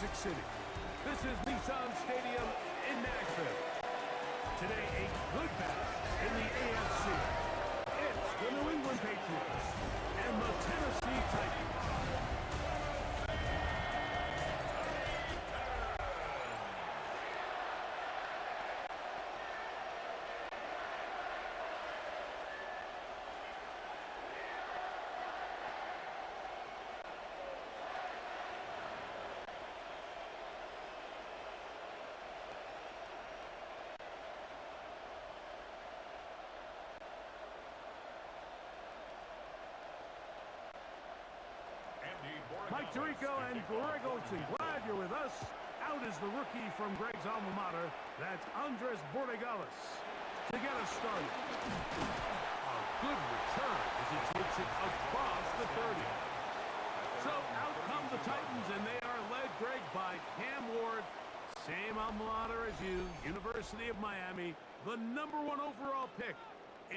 Music City. This is Nissan Stadium in Nashville. Today, a good battle in the AFC. It's the New England Patriots and the Tennessee Titans. Mike Tirico and Greg Olsen, glad you're with us. Out is the rookie from Greg's alma mater. That's Andres Borregales to get us started. A good return as he takes it across the 30. So out come the Titans, and they are led, Greg, by Cam Ward. Same alma mater as you, University of Miami, the #1 overall pick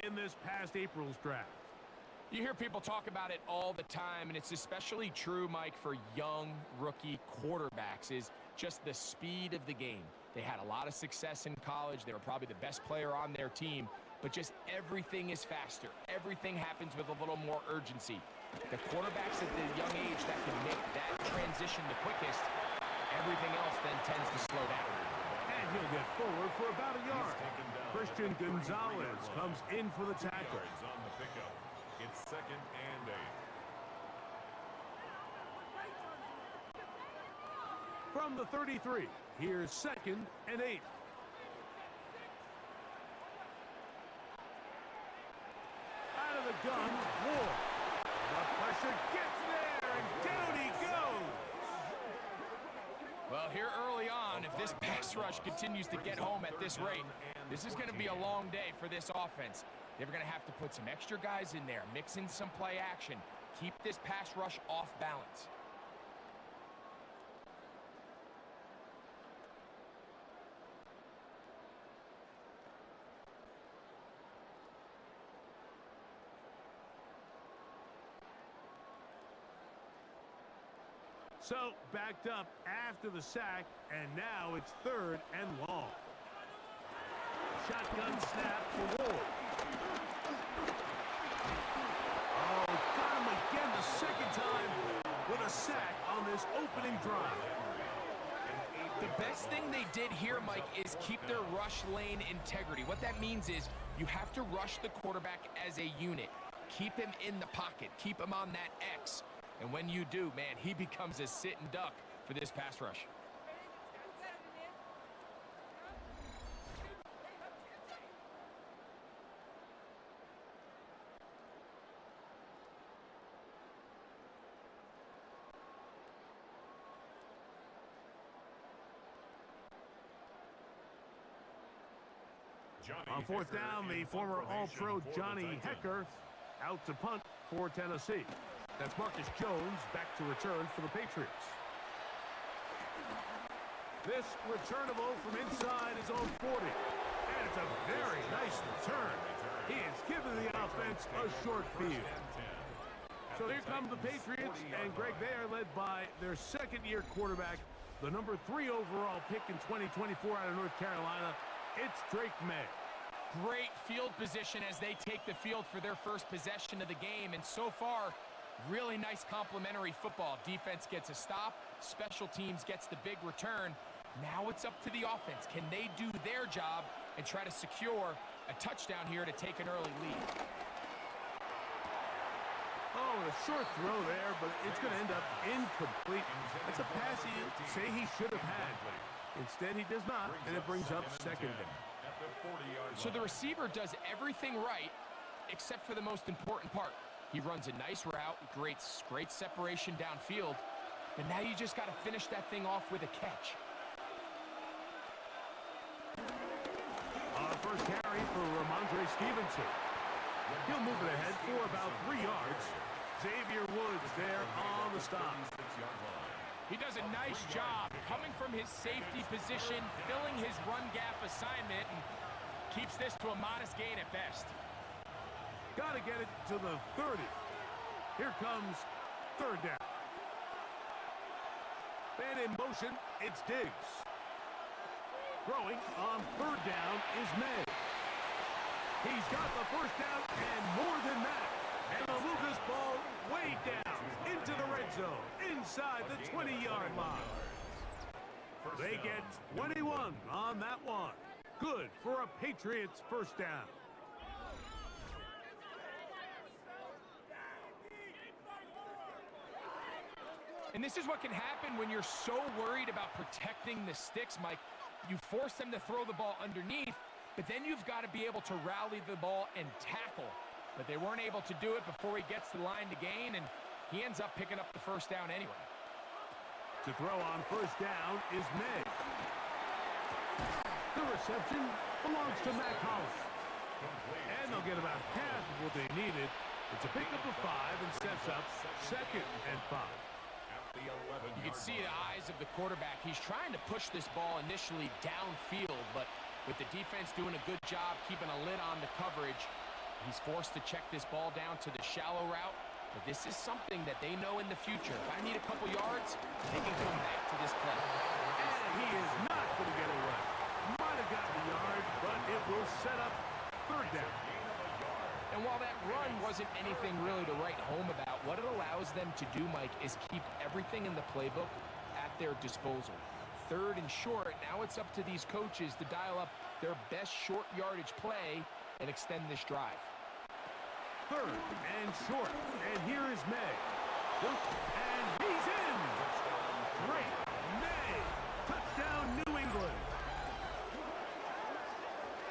in this past April's draft. You hear people talk about it all the time, and it's especially true, Mike, for young rookie quarterbacks, is just the speed of the game. They had a lot of success in college. They were probably the best player on their team, but just everything is faster. Everything happens with a little more urgency. The quarterbacks at the young age that can make that transition the quickest, everything else then tends to slow down. And he'll get forward for about a yard. Christian Gonzalez comes in for the tackle. On the pickup. It's 2nd and 8. From the 33, here's 2nd and 8. Out of the gun, Ward. The pressure gets there, and down he goes. Well, here early on, if this pass rush continues to get home at this rate, this is going to be a long day for this offense. They're going to have to put some extra guys in there, mix in some play action, keep this pass rush off balance. So, backed up after the sack, and now it's 3rd and long. Shotgun snap for Ward. Oh, got him again the second time with a sack on this opening drive. The best thing they did here, Mike, is keep their rush lane integrity. What that means is you have to rush the quarterback as a unit. Keep him in the pocket. Keep him on that X. And when you do, man, he becomes a sitting duck for this pass rush. On 4th down, the former All-Pro Johnny Hekker out to punt for Tennessee. That's Marcus Jones back to return for the Patriots. This returnable from inside his own 40. And it's a very nice return. He has given the offense a short field. So here come the Patriots, and Greg, they are led by their second-year quarterback, the #3 overall pick in 2024 out of North Carolina. It's Drake May. Great field position as they take the field for their first possession of the game, and so far, really nice complementary football. Defense gets a stop, special teams gets the big return. Now it's up to the offense. Can they do their job and try to secure a touchdown here to take an early lead? Oh, a short throw there, but it's going to end up incomplete. That's a pass he'd say he should have had. Instead, he does not, and it brings up 2nd down. So the receiver does everything right, except for the most important part. He runs a nice route, great separation downfield, but now you just got to finish that thing off with a catch. First carry for Ramondre Stevenson. He'll move it ahead for about 3 yards. Xavier Woods there on the stop. He does a nice job coming from his safety position, filling his run gap assignment, and keeps this to a modest gain at best. Got to get it to the 30. Here comes 3rd down. And in motion, it's Diggs. Throwing on third down is May. He's got the first down and more than that. And they'll move this ball way down into the red zone, inside the 20-yard line. They get 21 on that one. Good for a Patriots first down. And this is what can happen when you're so worried about protecting the sticks, Mike. You force them to throw the ball underneath, but then you've got to be able to rally the ball and tackle. But they weren't able to do it before he gets to the line to gain, and he ends up picking up the first down anyway. To throw on first down is May. The reception belongs to Matt Collins. And they'll get about half of what they needed. It's a pickup of 5 and sets up 2nd and 5. You can see the eyes of the quarterback. He's trying to push this ball initially downfield, but with the defense doing a good job keeping a lid on the coverage, he's forced to check this ball down to the shallow route. But this is something that they know in the future. If I need a couple yards, they can come back to this play. And he is not going to get it right. Might have gotten the yard, but it will set up third down. And while that run wasn't anything really to write home about, what it allows them to do, Mike, is keep everything in the playbook at their disposal. Third and short, now it's up to these coaches to dial up their best short yardage play and extend this drive. Third and short, and here is May. And he's in! Great May! Touchdown, New England!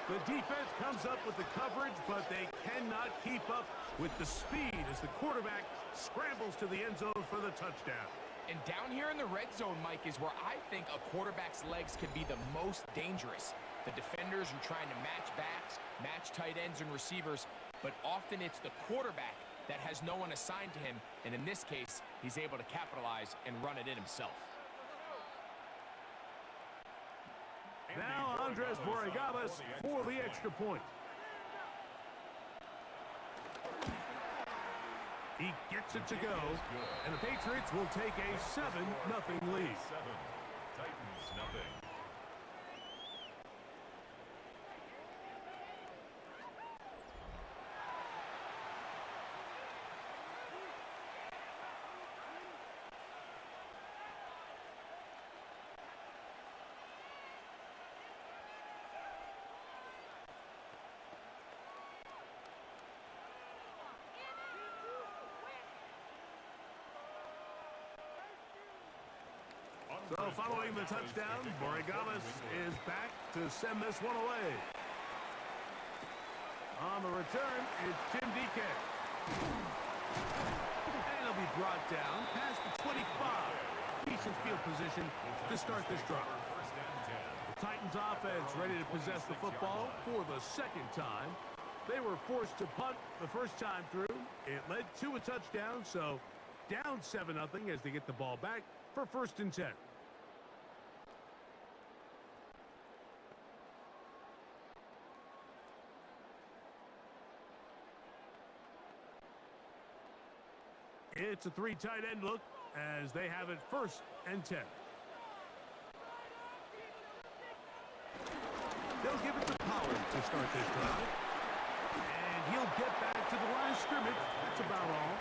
The defense comes up with the coverage, but they cannot keep up with the speed as the quarterback scrambles to the end zone for the touchdown. And down here in the red zone, Mike, is where I think a quarterback's legs can be the most dangerous. The defenders are trying to match backs, match tight ends and receivers, but often it's the quarterback that has no one assigned to him, and in this case, he's able to capitalize and run it in himself. Now Andres Borregales for the extra point. He gets it to go, and the Patriots will take a 7-0 lead. 7, Titans nothing. So following the touchdown, Borregales is back to send this one away. On the return, it's Tim DK. And he'll be brought down past the 25. Decent field position to start this drive. The Titans offense ready to possess the football for the second time. They were forced to punt the first time through. It led to a touchdown, so down 7-0 as they get the ball back for 1st and 10. It's a 3 tight end look as they have it 1st and 10. They'll give it to Pollard to start this drive. And he'll get back to the line of scrimmage. That's about all.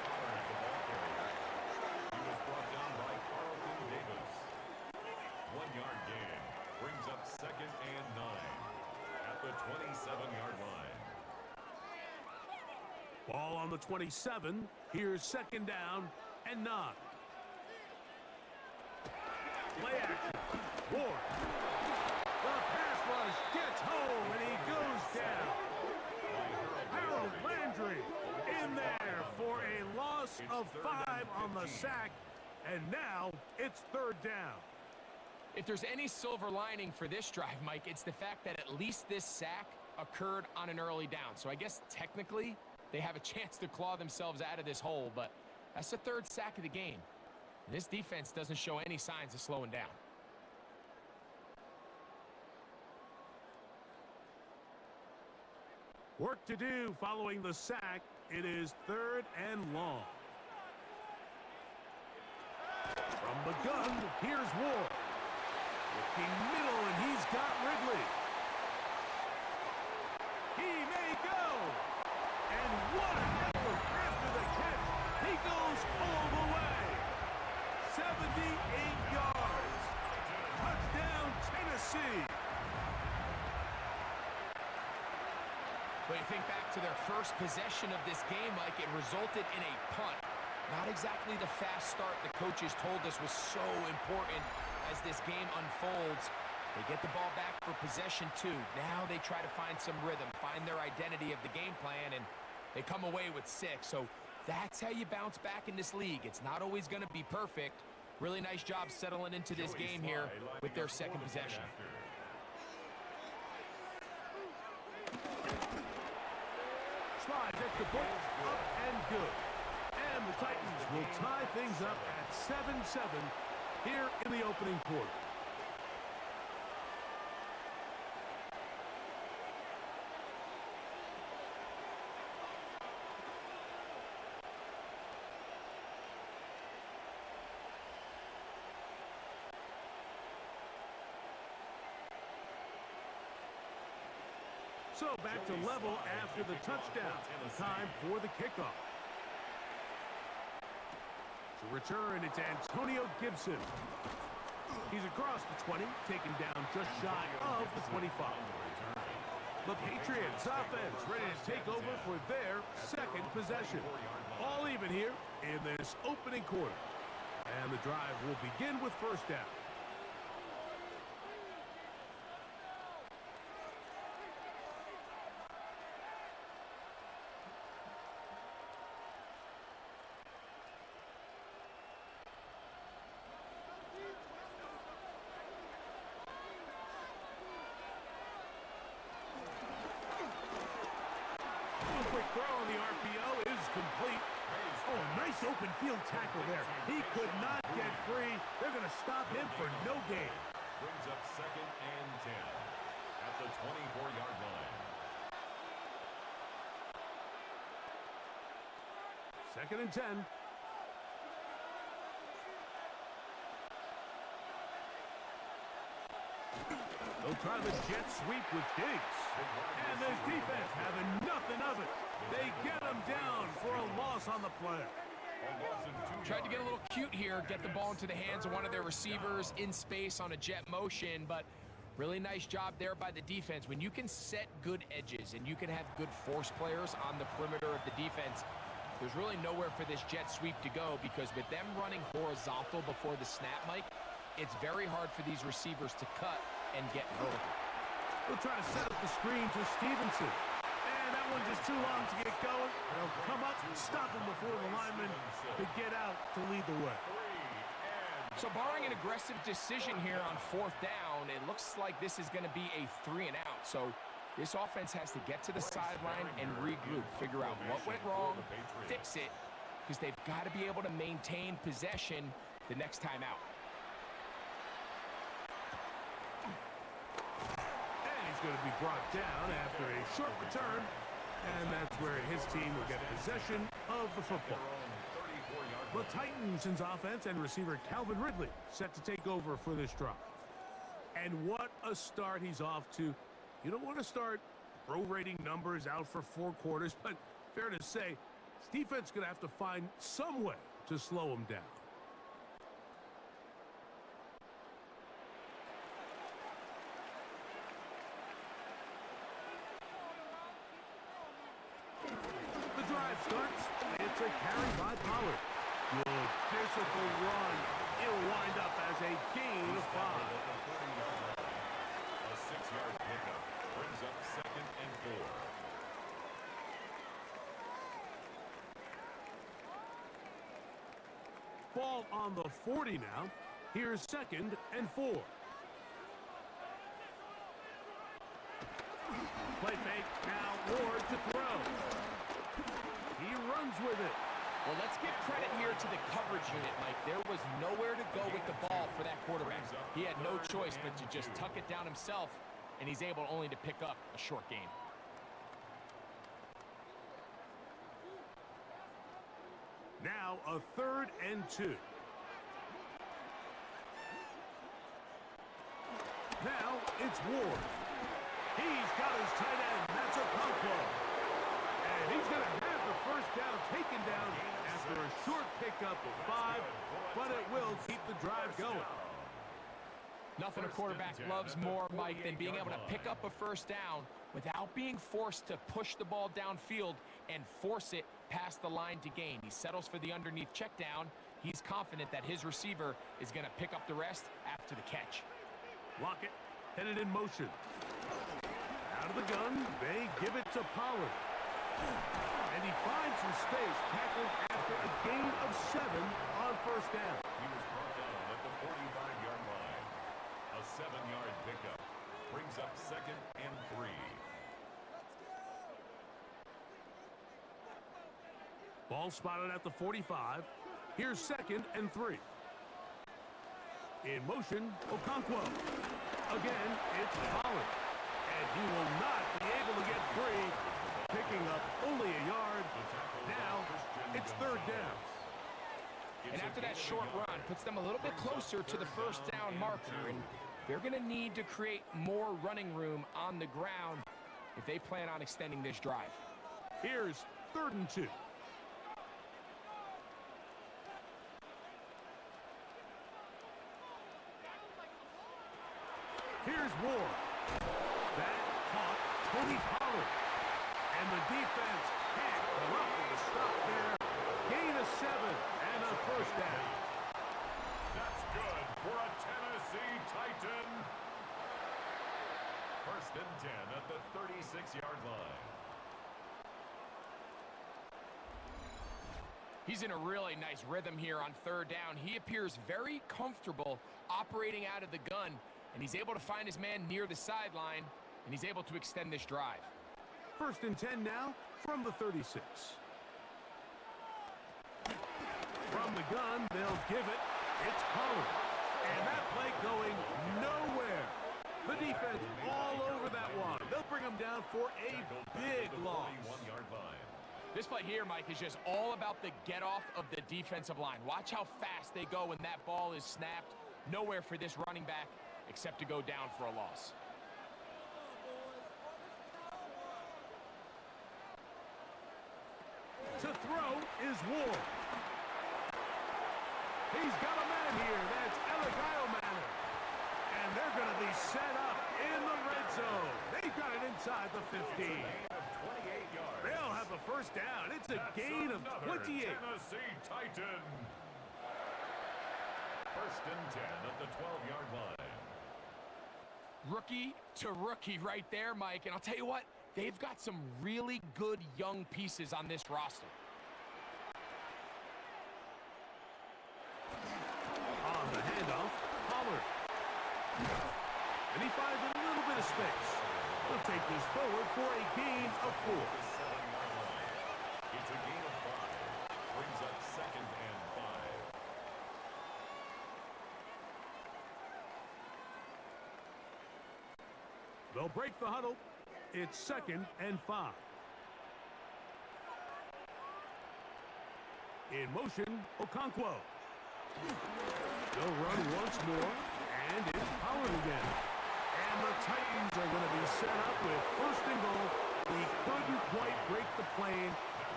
He was brought down by Carlton Davis. 1-yard gain brings up 2nd and 9 at the 27-yard line. Ball on the 27. Here's 2nd down and 9. Play action. Ward. The pass rush gets home and he goes down. Harold Landry in there for a loss of 5 on the sack. And now it's 3rd down. If there's any silver lining for this drive, Mike, it's the fact that at least this sack occurred on an early down. So I guess technically they have a chance to claw themselves out of this hole, but that's the 3rd sack of the game. This defense doesn't show any signs of slowing down. Work to do following the sack. It is 3rd and long. From the gun, here's Ward. Looking middle, and he's got Ridley. He may go. And what an effort after the catch. He goes all the way. 78 yards. Touchdown, Tennessee. But you think back to their first possession of this game, Mike, it resulted in a punt. Not exactly the fast start the coaches told us was so important as this game unfolds. They get the ball back for possession two. Now they try to find some rhythm, find their identity of the game plan, and they come away with 6. So that's how you bounce back in this league. It's not always going to be perfect. Really nice job settling into this game here with their second possession. Slides at the point, up and good. And the Titans will tie things up at 7-7 here in the opening quarter. So back to level after the touchdown. Time for the kickoff. To return, it's Antonio Gibson. He's across the 20, taken down just shy of the 25. The Patriots offense ready to take over for their second possession. All even here in this opening quarter. And the drive will begin with first down. Throw on the RPO is complete. Oh, nice open field tackle there. He could not get free. They're going to stop him for no gain. Brings up 2nd and 10 at the 24-yard line. 2nd and 10. They'll try the jet sweep with Diggs. And this defense having nothing of it. They get him down for a loss on the play. Tried to get a little cute here, get the ball into the hands of one of their receivers in space on a jet motion, but really nice job there by the defense. When you can set good edges and you can have good force players on the perimeter of the defense, there's really nowhere for this jet sweep to go, because with them running horizontal before the snap, Mike, it's very hard for these receivers to cut and get vertical. We'll try to set up the screen to Stevenson. And that one just too long to get going. They'll come up and stop him before the lineman could get out to lead the way. So barring an aggressive decision here on 4th down, it looks like this is going to be a 3 and out. So this offense has to get to the sideline and regroup, figure out what went wrong, fix it, because they've got to be able to maintain possession the next time out. Going to be brought down after a short return, and that's where his team will get possession of the football. The Titans' offense and receiver Calvin Ridley set to take over for this drive. And what a start he's off to. You don't want to start prorating numbers out for 4 quarters, but fair to say, this defense is going to have to find some way to slow him down. Starts. It's a carry by Pollard. Good physical run. It'll wind up as a gain of 5. A 6-yard pickup brings up 2nd and 4. Ball on the 40 now. Here's 2nd and 4. Play fake. Now Ward to throw. He runs with it. Well, let's give credit here to the coverage unit, Mike. There was nowhere to go with the ball for that quarterback. He had no choice but to just tuck it down himself, and he's able only to pick up a short gain. Now a 3rd and 2. Now it's Ward. He's got his tight end. That's Okonkwo. And he's going to have the first down taken down after a short pickup of 5, but it will keep the drive going. Nothing a quarterback loves more, Mike, than being able to pick up a first down without being forced to push the ball downfield and force it past the line to gain. He settles for the underneath check down. He's confident that his receiver is going to pick up the rest after the catch. Lockett headed in motion. Out of the gun, they give it to Pollard. And he finds some space, tackled after a gain of 7 on first down. He was brought down at the 45-yard line. A 7-yard pickup brings up 2nd and 3. Ball spotted at the 45. Here's 2nd and 3. In motion, Okonkwo. Again, it's Pollard. And he will not be able to get free, picking up only a yard. Now, it's 3rd down. And after that short run, puts them a little bit closer to the first down marker. And they're going to need to create more running room on the ground if they plan on extending this drive. Here's 3rd and 2. Here's Ward. That caught Tony Pollard. And the defense can't come up with a stop there. Gain of 7 and a first down. That's good for a Tennessee Titan. 1st and 10 at the 36-yard line. He's in a really nice rhythm here on 3rd down. He appears very comfortable operating out of the gun, and he's able to find his man near the sideline, and he's able to extend this drive. 1st and 10 now from the 36. From the gun, they'll give it. It's Pollard. And that play going nowhere. The defense all over that one. They'll bring him down for a big loss. 41-yard line. This play here, Mike, is just all about the get-off of the defensive line. Watch how fast they go when that ball is snapped. Nowhere for this running back except to go down for a loss. To throw is Ward. He's got a man here. That's Elikyle Manor. And they're going to be set up in the red zone. They've got it inside the 15. They'll have the first down. It's a gain of 28. Tennessee Titan. 1st and 10 at the 12-yard line. Rookie to rookie right there, Mike. And I'll tell you what, they've got some really good young pieces on this roster. On the handoff, Pollard. And he finds a little bit of space. He'll take this forward for a gain of 4. It's a gain of 5. Brings up 2nd and 5. They'll break the huddle. It's 2nd and 5. In motion, Okonkwo. They'll run once more, and it's Pollard again. And the Titans are going to be set up with 1st and goal. He couldn't quite break the plane.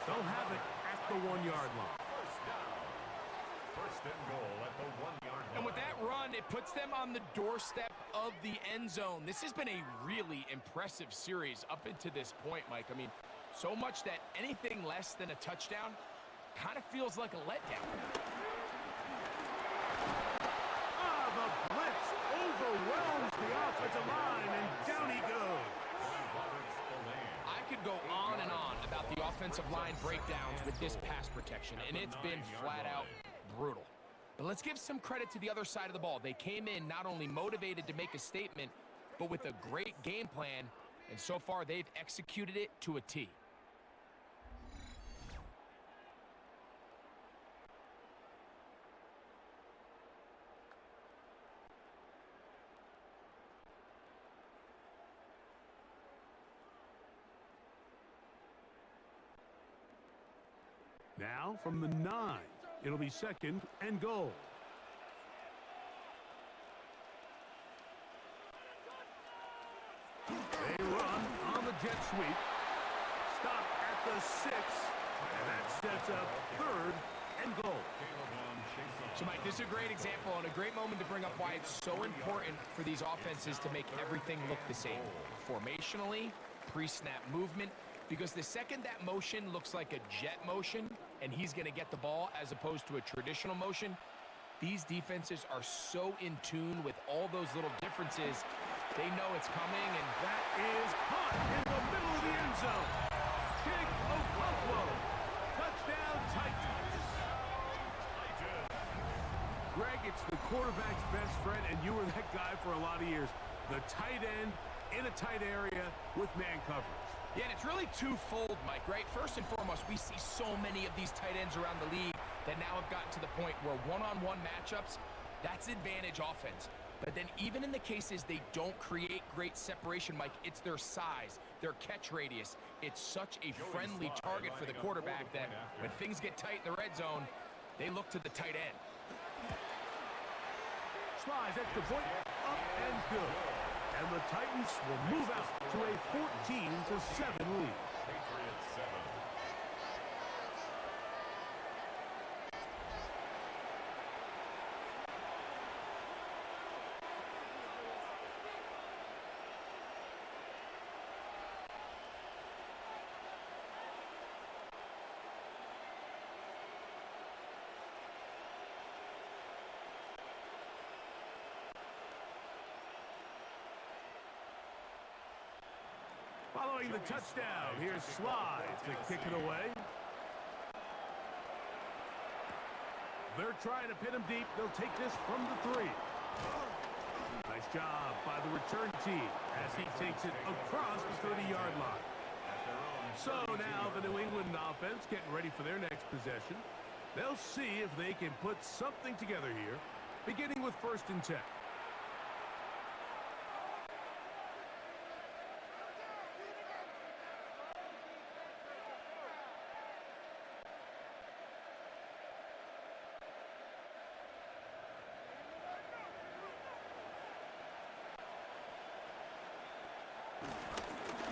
They'll have it at the 1-yard line. 1st and goal at the 1-yard line. And with that run, it puts them on the doorstep of the end zone. This has been a really impressive series up until this point, Mike. I mean, so much that anything less than a touchdown kind of feels like a letdown. The blitz overwhelms the offensive line, and down he goes. I could go on and on about the offensive line breakdowns with this pass protection, and it's been flat out brutal. But let's give some credit to the other side of the ball. They came in not only motivated to make a statement, but with a great game plan, and so far they've executed it to a T. Now from the 9, it'll be 2nd and goal. jet sweep. Stop at the 6. And that sets up 3rd and goal. So, Mike, this is a great example and a great moment to bring up why it's so important for these offenses to make everything look the same. Formationally, pre-snap movement, because the second that motion looks like a jet motion and he's going to get the ball as opposed to a traditional motion, these defenses are so in tune with all those little differences. They know it's coming, and that is caught in the middle of the end zone. Kick Okonkwo. Touchdown, Titans. Greg, it's the quarterback's best friend, and you were that guy for a lot of years. The tight end in a tight area with man coverage. Yeah, and it's really twofold, Mike, right? First and foremost, we see so many of these tight ends around the league that now have gotten to the point where one-on-one matchups, that's advantage offense. But then even in the cases they don't create great separation, Mike, it's their size, their catch radius. It's such a friendly target for the quarterback that when things get tight in the red zone, they look to the tight end. Slides at the point, up and good. And the Titans will move out to a 14-7 lead. Patriots 7. Following the touchdown, here's Slides to kick it away. They're trying to pin him deep. They'll take this from the 3. Nice job by the return team as he takes it across the 30-yard line. So now the New England offense getting ready for their next possession. They'll see if they can put something together here, beginning with 1st and 10.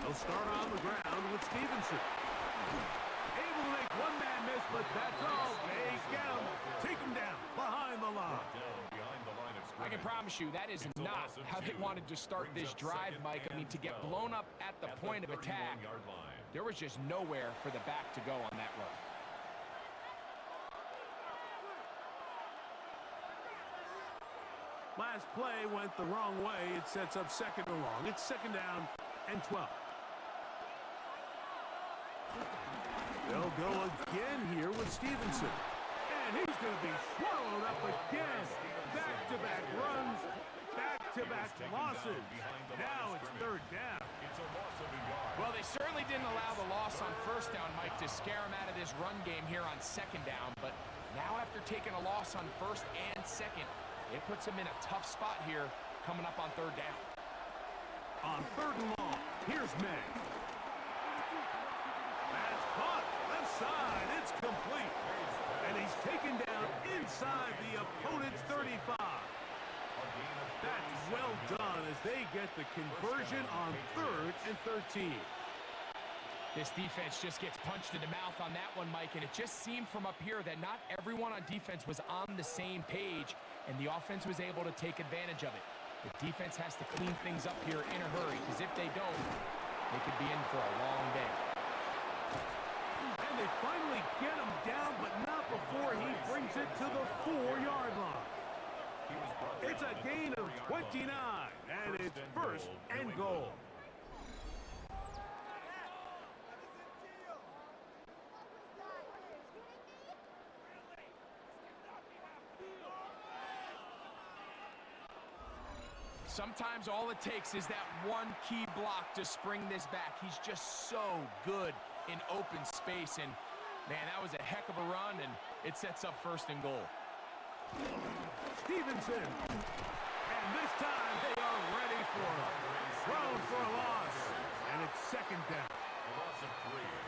They'll start on the ground with Stevenson. Able to make one man miss, but that's all. They get him. Take him down behind the line. I can promise you that is not how they wanted to start this drive, Mike. I mean, to get blown up at the point of attack, there was just nowhere for the back to go on that run. Last play went the wrong way. It sets up 2nd and long. It's 2nd down and 12. They'll go again here with Stevenson. And he's going to be swallowed up again. Back-to-back runs, back-to-back losses. Now it's 3rd down. Well, they certainly didn't allow the loss on 1st down, Mike, to scare him out of this run game here on 2nd down. But now after taking a loss on 1st and 2nd, it puts him in a tough spot here coming up on 3rd down. On 3rd and long, here's May. That's caught. Left side. It's complete. And he's taken down inside the opponent's 35. That's well done as they get the conversion on 3rd and 13. This defense just gets punched in the mouth on that one, Mike, and it just seemed from up here that not everyone on defense was on the same page, and the offense was able to take advantage of it. The defense has to clean things up here in a hurry, because if they don't, they could be in for a long day. And they finally get him down, but not before he brings it to the 4-yard line. It's a gain of 29, and it's 1st and goal. Sometimes all it takes is that one key block to spring this back. He's just so good in open space, and man, that was a heck of a run, and it sets up 1st and goal. Stevenson, and this time they are ready for him. Thrown for a loss, and it's 2nd down.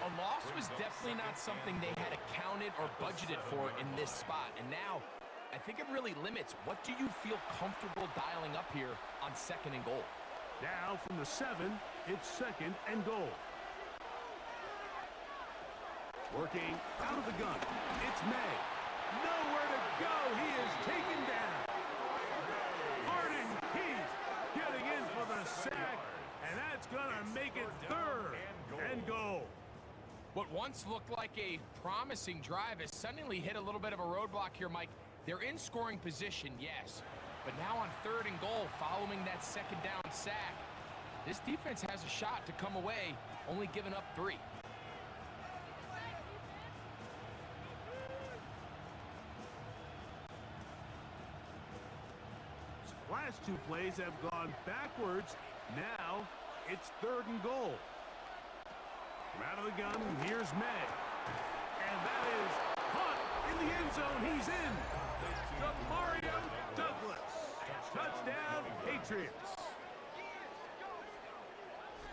A loss was definitely not something they had accounted or budgeted for in this spot, and now I think it really limits what do you feel comfortable dialing up here on 2nd and goal. Now from the 7, it's 2nd and goal. Working out of the gun. It's May. Nowhere to go. He is taken down. Harden Keys getting in for the sack, and that's going to make it 3rd and goal. What once looked like a promising drive has suddenly hit a little bit of a roadblock here, Mike. They're in scoring position, yes, but now on 3rd and goal following that 2nd down sack, this defense has a shot to come away, only giving up 3. Last 2 plays have gone backwards. Now it's 3rd and goal. From out of the gun, here's May. And that is caught in the end zone. He's in. To Mario Douglas. Touchdown, Patriots.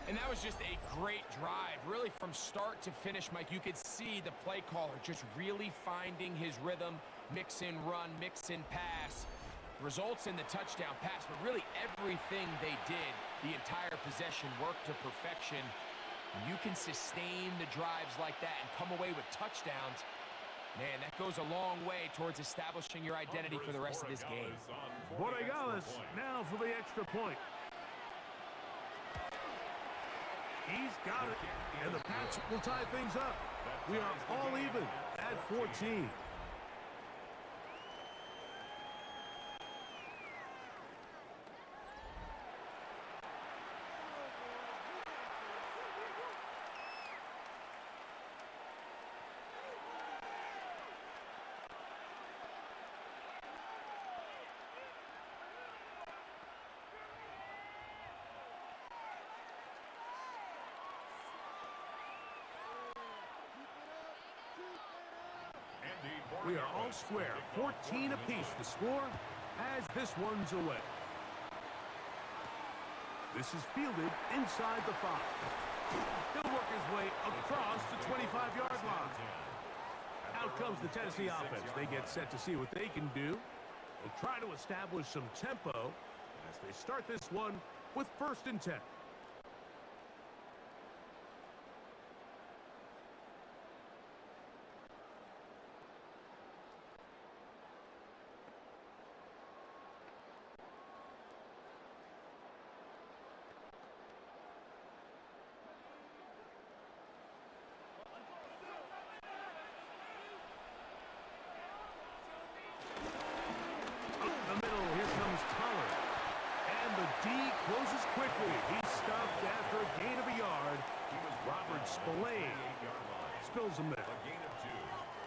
And that was just a great drive, really from start to finish, Mike. You could see the play caller just really finding his rhythm, mix in run, mix in pass. Results in the touchdown pass, but really everything they did, the entire possession worked to perfection. And you can sustain the drives like that and come away with touchdowns. Man, that goes a long way towards establishing your identity for the rest of this game. Borregales now for the extra point. He's got it, and the Pats will tie things up. We are all even at 14. We are all square, 14 apiece the score as this one's away. This is fielded inside the 5. He'll work his way across the 25-yard line. Out comes the Tennessee offense. They get set to see what they can do. They try to establish some tempo as they start this one with 1st and 10. Closes quickly. He's stopped after a gain of a yard. Robert Spillane spills him there.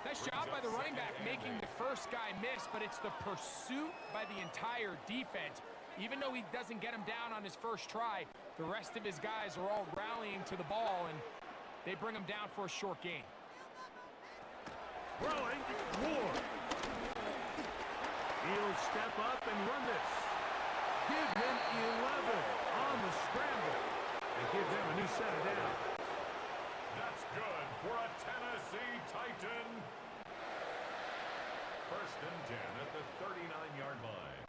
Nice job by the running back making the first guy miss, but it's the pursuit by the entire defense. Even though he doesn't get him down on his first try, the rest of his guys are all rallying to the ball, and they bring him down for a short gain. Throwing, Ward. He'll step up and run this. Give him 11 on the scramble and give them a new set of downs. That's good for a Tennessee Titan. 1st and 10 at the 39-yard line.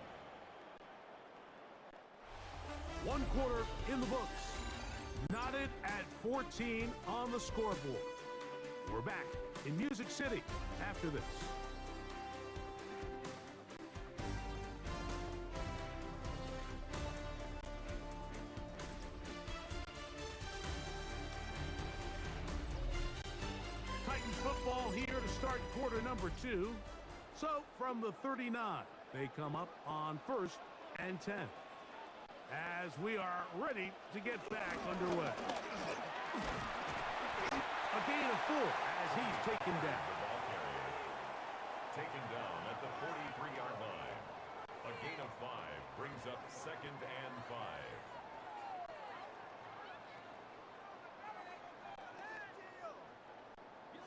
1 quarter in the books. Knotted at 14 on the scoreboard. We're back in Music City after this. Football here to start quarter number 2. So from the 39, they come up on 1st and 10. As we are ready to get back underway. A gain of 4 as he's taken down. Taken down at the 43-yard line. A gain of 5 brings up 2nd and 5.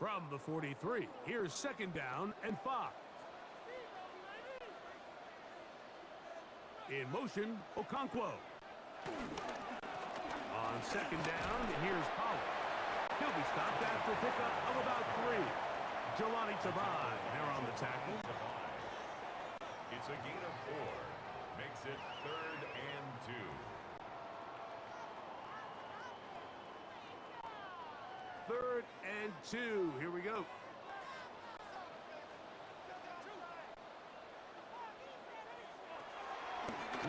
From the 43, here's 2nd down and 5. In motion, Okonkwo. On 2nd down, here's Pollard. He'll be stopped after a pickup of about 3. Jelani Tavai there on the tackle. It's a gain of 4. Makes it 3rd and 2. 3rd and 2. Here we go.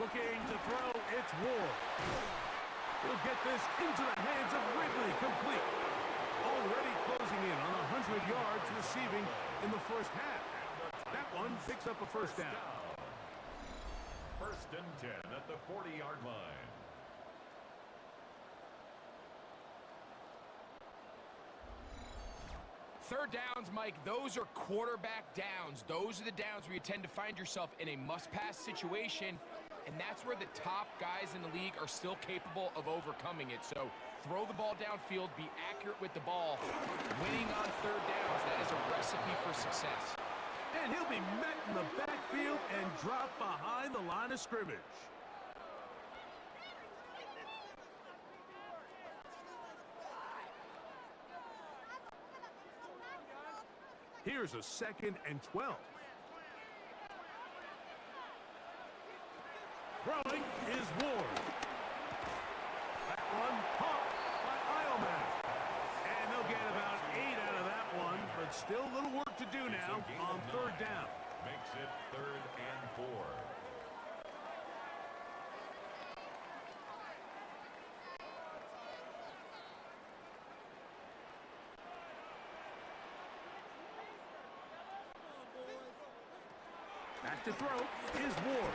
Looking to throw, it's Ward. He'll get this into the hands of Ridley, complete. Already closing in on 100 yards receiving in the first half. That one picks up a first down. 1st and 10 at the 40-yard line. Third downs, Mike, those are quarterback downs. Those are the downs where you tend to find yourself in a must-pass situation, and that's where the top guys in the league are still capable of overcoming it. So throw the ball downfield, be accurate with the ball. Winning on third downs, that is a recipe for success. And he'll be met in the backfield and dropped behind the line of scrimmage. Here's a 2nd and 12. Throwing is Ward. That one caught by Ioman. And they'll get about 8 out of that one, but still a little work to do now on 3rd down. Makes it 3rd and 4. Back to throw is Ward.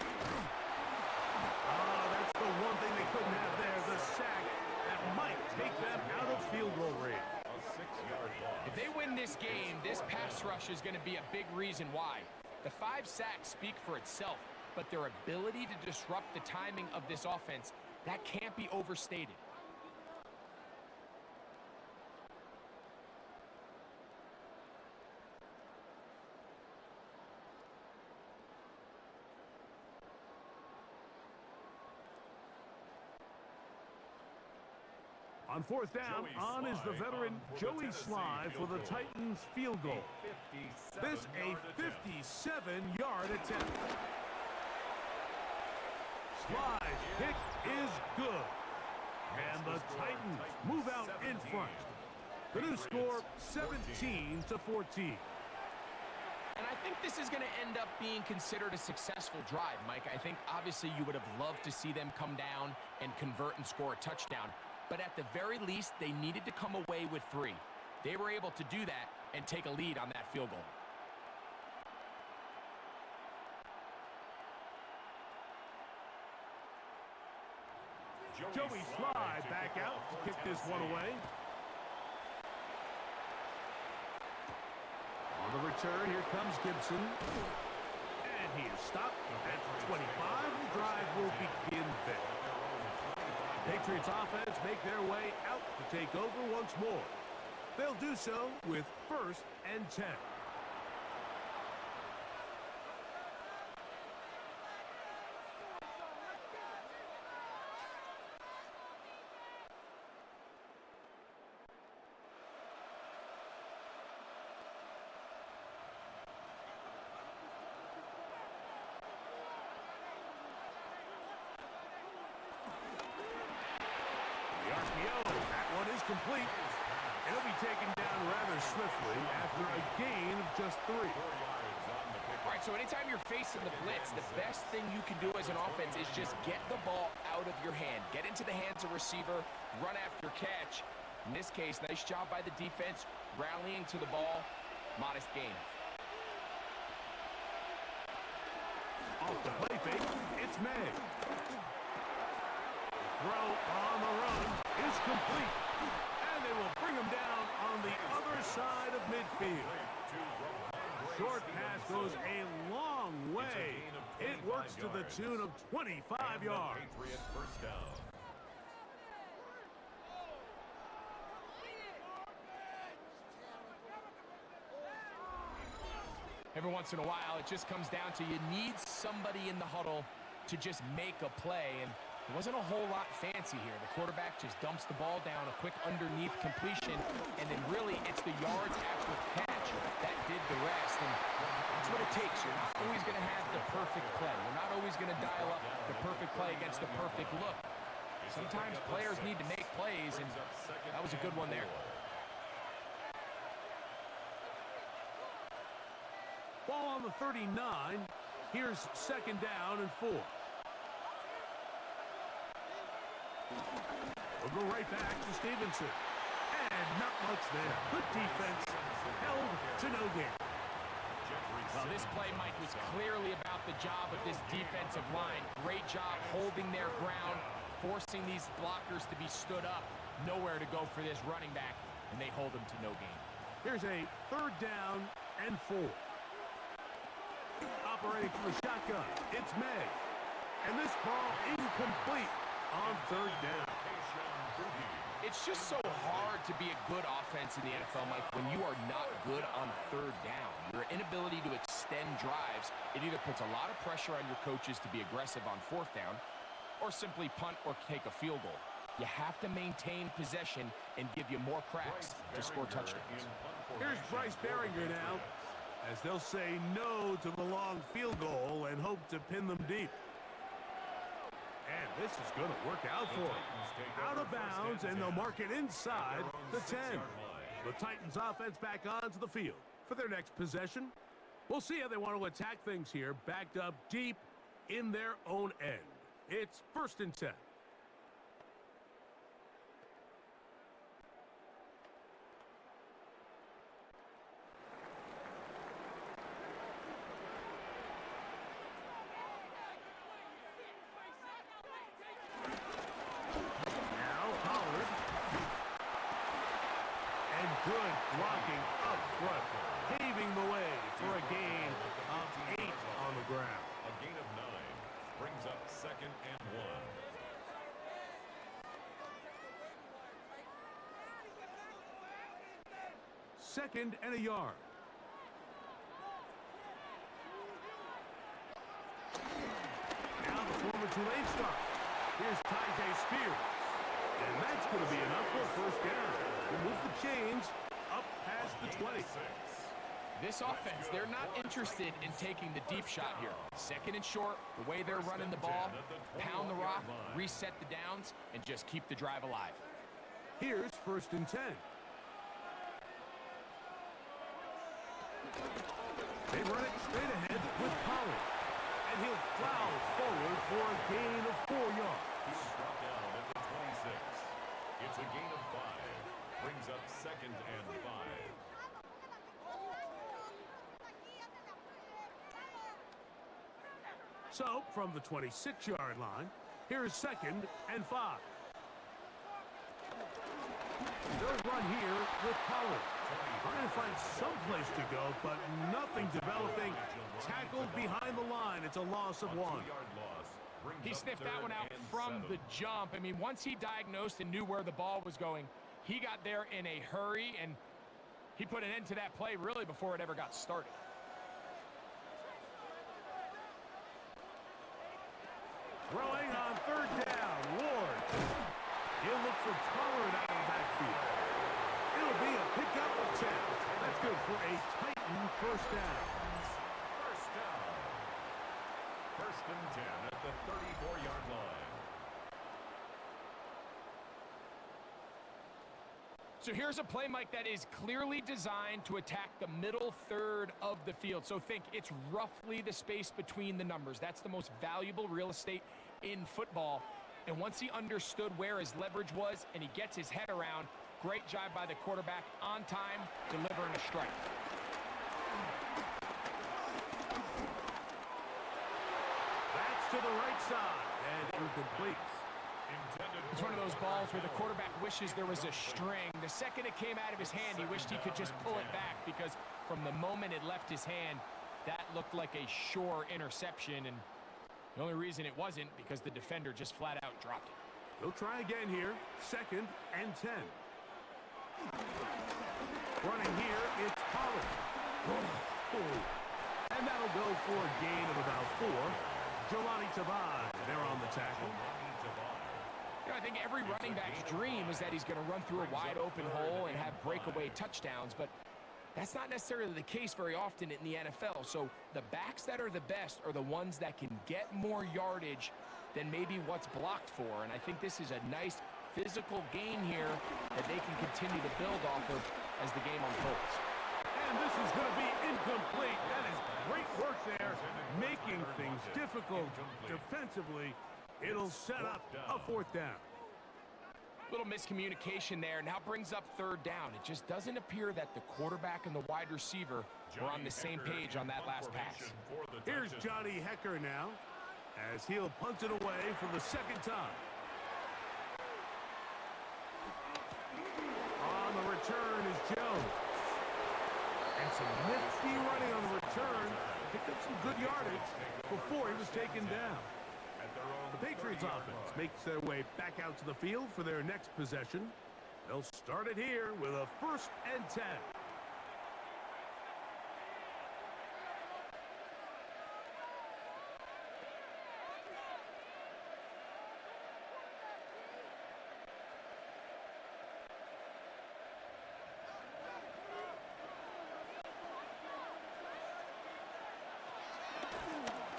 That's the one thing they couldn't have there, the sack that might take them out of field goal range. A 6-yard loss. If they win this game, this pass rush is going to be a big reason why. The 5 sacks speak for itself, but their ability to disrupt the timing of this offense, that can't be overstated. On 4th down, on is the veteran Joey Sly for the Titans field goal. This a 57-yard attempt. Sly's kick is good. And the Titans move out in front. The new score, 17-14. And I think this is going to end up being considered a successful drive, Mike. I think obviously you would have loved to see them come down and convert and score a touchdown. But at the very least, they needed to come away with 3. They were able to do that and take a lead on that field goal. Joey Sly back out to kick this one away. On the return, here comes Gibson. And he is stopped at 25. The drive will begin there. Patriots offense make their way out to take over once more. They'll do so with 1st and 10. Complete. It'll be taken down rather swiftly after a gain of just 3. All right, so anytime you're facing the blitz, the best thing you can do as an offense is just get the ball out of your hand. Get into the hands of receiver, run after catch. In this case, nice job by the defense, rallying to the ball. Modest gain. Off the play fake, it's May. Throw on the run is complete. And they will bring him down on the other side of midfield. Short pass goes a long way. It works to the tune of 25 yards. Patriot first down. Every once in a while, it just comes down to you need somebody in the huddle to just make a play. And it wasn't a whole lot fancy here. The quarterback just dumps the ball down, a quick underneath completion, and then really it's the yards after catch that did the rest. And that's what it takes. You're not always going to have the perfect play. You're not always going to dial up the perfect play against the perfect look. Sometimes players need to make plays, and that was a good one there. the 39. Here's second down and 4. We'll go right back to Stevenson. And not much there. Good defense. Held to no gain. Well, this play, Mike, was clearly about the job of this defensive line. Great job holding their ground, forcing these blockers to be stood up. Nowhere to go for this running back, and they hold him to no gain. Here's a third down and 4. Operating from the shotgun, it's May. And this ball incomplete on third down. It's just so hard to be a good offense in the NFL, Mike, when you are not good on third down. Your inability to extend drives, it either puts a lot of pressure on your coaches to be aggressive on fourth down or simply punt or take a field goal. You have to maintain possession and give you more cracks to score touchdowns. Here's Bryce Baringer now, as they'll say no to the long field goal and hope to pin them deep. And this is going to work out for them. Out of bounds, and they'll mark it inside the 10. The Titans offense back onto the field for their next possession. We'll see how they want to attack things here, backed up deep in their own end. It's 1st and 10. Good blocking up front, paving the way for a gain of 8 on the ground. A gain of 9 brings up 2nd and 1. Second and a yard. Now the former Tulane star. Here's Tyjae Spears. And that's going to be enough for a first down. We'll move the chains up past the 20. This offense, they're not interested in taking the deep shot here. Second and short, the way they're running the ball, pound the rock, reset the downs, and just keep the drive alive. Here's 1st and 10. They run it straight ahead with Pollard. And he'll plow forward for a gain of 4 yards. He's brought down at the 26. It's a gain of 5. Brings up 2nd and 5. So, from the 26-yard line, here's 2nd and 5. They'll run here with Pollard. Trying to find some place to go, but nothing developing. Tackled behind the line. It's a loss of 1. He sniffed that one out from the jump. I mean, once he diagnosed and knew where the ball was going, he got there in a hurry, and he put an end to that play really before it ever got started. Throwing on third down, Ward. He'll look for Pollard out of the backfield. It'll be a pickup of 10. That's good for a Titan first down. First down. 1st and 10 at the 34-yard line. So here's a play, Mike, that is clearly designed to attack the middle third of the field. So think it's roughly the space between the numbers. That's the most valuable real estate in football. And once he understood where his leverage was and he gets his head around, great job by the quarterback on time, delivering a strike. That's to the right side and incomplete. It's one of those balls where the quarterback wishes there was a string. The second it came out of his hand, he wished he could just pull it back, because from the moment it left his hand, that looked like a sure interception, and the only reason it wasn't because the defender just flat out dropped it. They'll try again here. 2nd and 10. Running here, it's Pollard. And that'll go for a gain of about 4. Jelani Tavai there on the tackle. You know, I think every running back's dream is that he's going to run through a wide open hole and have breakaway touchdowns, but that's not necessarily the case very often in the NFL. So the backs that are the best are the ones that can get more yardage than maybe what's blocked for. And I think this is a nice physical gain here that they can continue to build off of as the game unfolds. And this is going to be incomplete. That is great work there, making things difficult defensively. It'll set up a fourth down. Little miscommunication there. Now brings up third down. It just doesn't appear that the quarterback and the wide receiver were on the same page on that last pass. Here's Johnny Hecker now, as he'll punt it away for the second time. On the return is Jones. And some nifty running on the return. Picked up some good yardage before he was taken down. The Patriots offense makes their way back out to the field for their next possession. They'll start it here with a 1st and 10.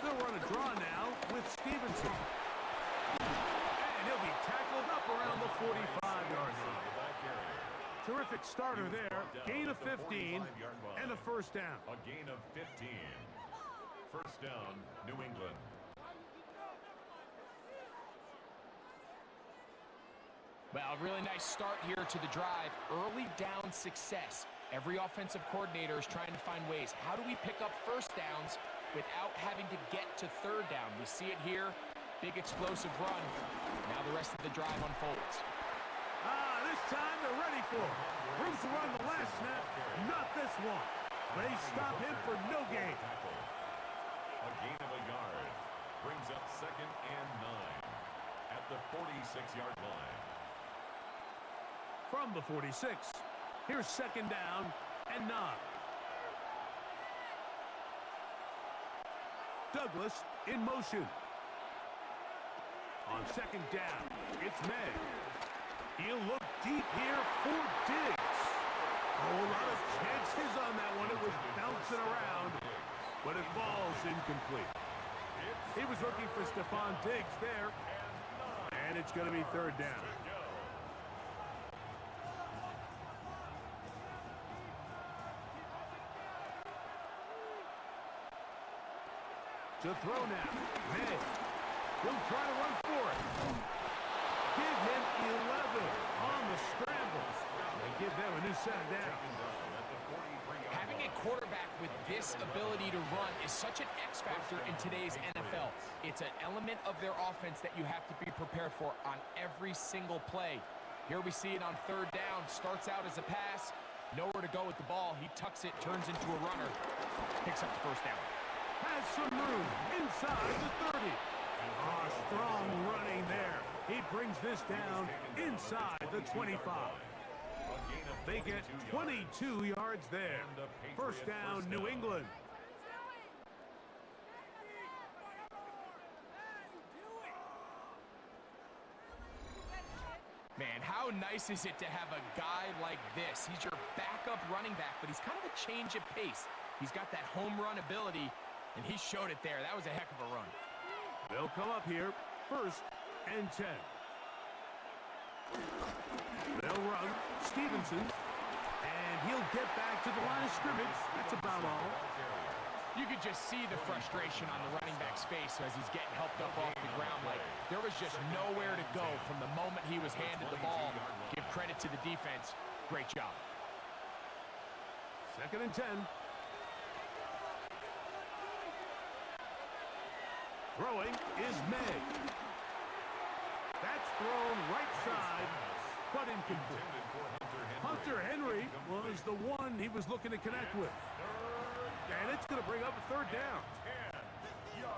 They'll run a draw now with Stevenson. And he'll be tackled up around the 45-yard line. Terrific starter there. Gain of 15 and a 1st down. A gain of 15. 1st down, New England. Well, really nice start here to the drive. Early down success. Every offensive coordinator is trying to find ways. How do we pick up 1st downs without having to get to 3rd down? We see it here. Big explosive run. Now the rest of the drive unfolds. This time they're ready for it. Room to run the last snap. Not this one. They stop him for no gain. A gain of a yard. Brings up 2nd and 9 at the 46-yard line. From the 46, here's 2nd down and 9. Douglas in motion. On 2nd down, it's May. He'll look deep here for Diggs. A lot of chances on that one. It was bouncing around, but it falls incomplete. He was looking for Stephon Diggs there, and it's going to be 3rd down. To throw now. May. He'll try to run for it. Give him 11 on the scrambles. They give them a new set down. Having a quarterback with this ability to run is such an X factor in today's NFL. It's an element of their offense that you have to be prepared for on every single play. Here we see it on 3rd down. Starts out as a pass. Nowhere to go with the ball. He tucks it, turns into a runner. Picks up the 1st down. Has some room inside the 30. Strong running there. He brings this down inside the 25. They get 22 yards there. 1st down, New England. Man, how nice is it to have a guy like this? He's your backup running back, but he's kind of a change of pace. He's got that home run ability, and he showed it there. That was a heck of a run. They'll come up here, 1st and 10. They'll run Stevenson, and he'll get back to the line of scrimmage. That's about all. You could just see the frustration on the running back's face as he's getting helped up off the ground. Like there was just nowhere to go from the moment he was handed the ball. Give credit to the defense. Great job. 2nd and 10. Throwing is May. That's thrown right side, but incomplete. Hunter Henry was the one he was looking to connect with. And it's going to bring up a 3rd down.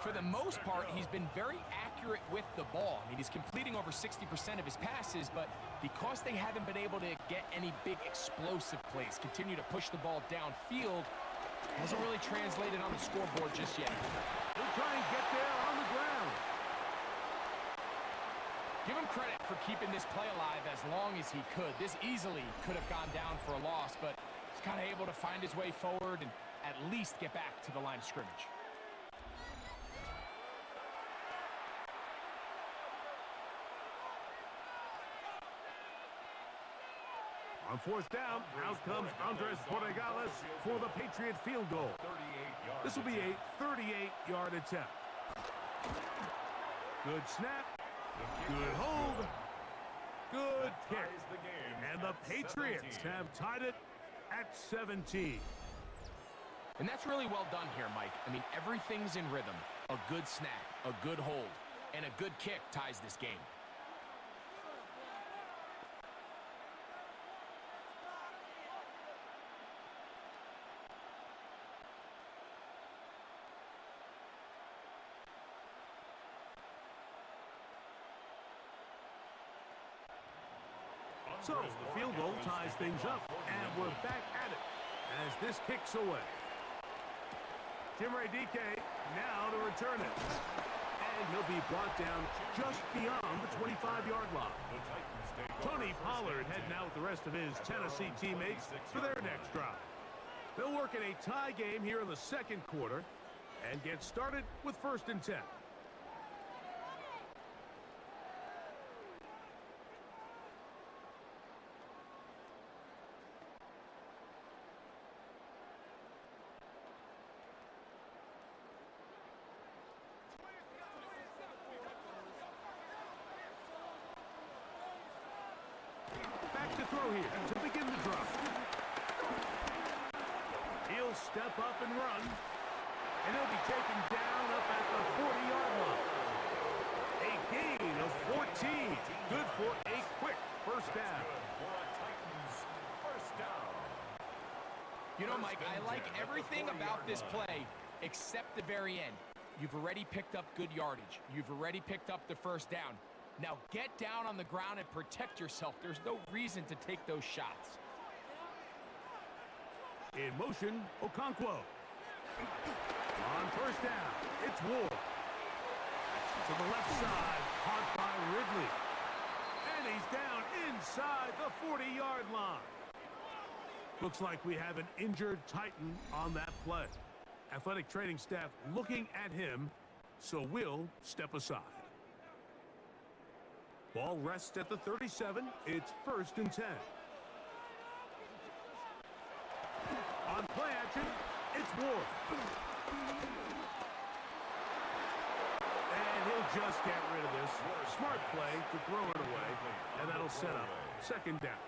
For the most part, he's been very accurate with the ball. I mean, he's completing over 60% of his passes, but because they haven't been able to get any big explosive plays, continue to push the ball downfield, hasn't really translated on the scoreboard just yet. He'll try and get there on the ground. Give him credit for keeping this play alive as long as he could. This easily could have gone down for a loss, but he's kind of able to find his way forward and at least get back to the line of scrimmage. On fourth down, out comes Andres Borregales for the Patriot field goal. This will be a 38-yard attempt. Good snap. Good hold. Good kick. And the Patriots have tied it at 17. And that's really well done here, Mike. I mean, everything's in rhythm. A good snap, a good hold, and a good kick ties this game. So, the field goal ties things up, and we're back at it as this kicks away. Jimmy DK now to return it. And he'll be brought down just beyond the 25-yard line. Tony Pollard heading out with the rest of his Tennessee teammates for their next drive. They'll work in a tie game here in the second quarter and get started with 1st and 10. To throw here to begin the drive. He'll step up and run, and he'll be taken down up at the 40-yard line. A gain of 14. Good for a quick first down. You know, Mike, I like everything about this play except the very end. You've already picked up good yardage. You've already picked up the first down. Now get down on the ground and protect yourself. There's no reason to take those shots. In motion, Okonkwo. On first down, it's Ward. To the left side, caught by Ridley. And he's down inside the 40-yard line. Looks like we have an injured Titan on that play. Athletic training staff looking at him, so we'll step aside. Ball rests at the 37. It's 1st and 10. On play action, it's Ward. And he'll just get rid of this. Smart play to throw it away, and that'll set up 2nd down.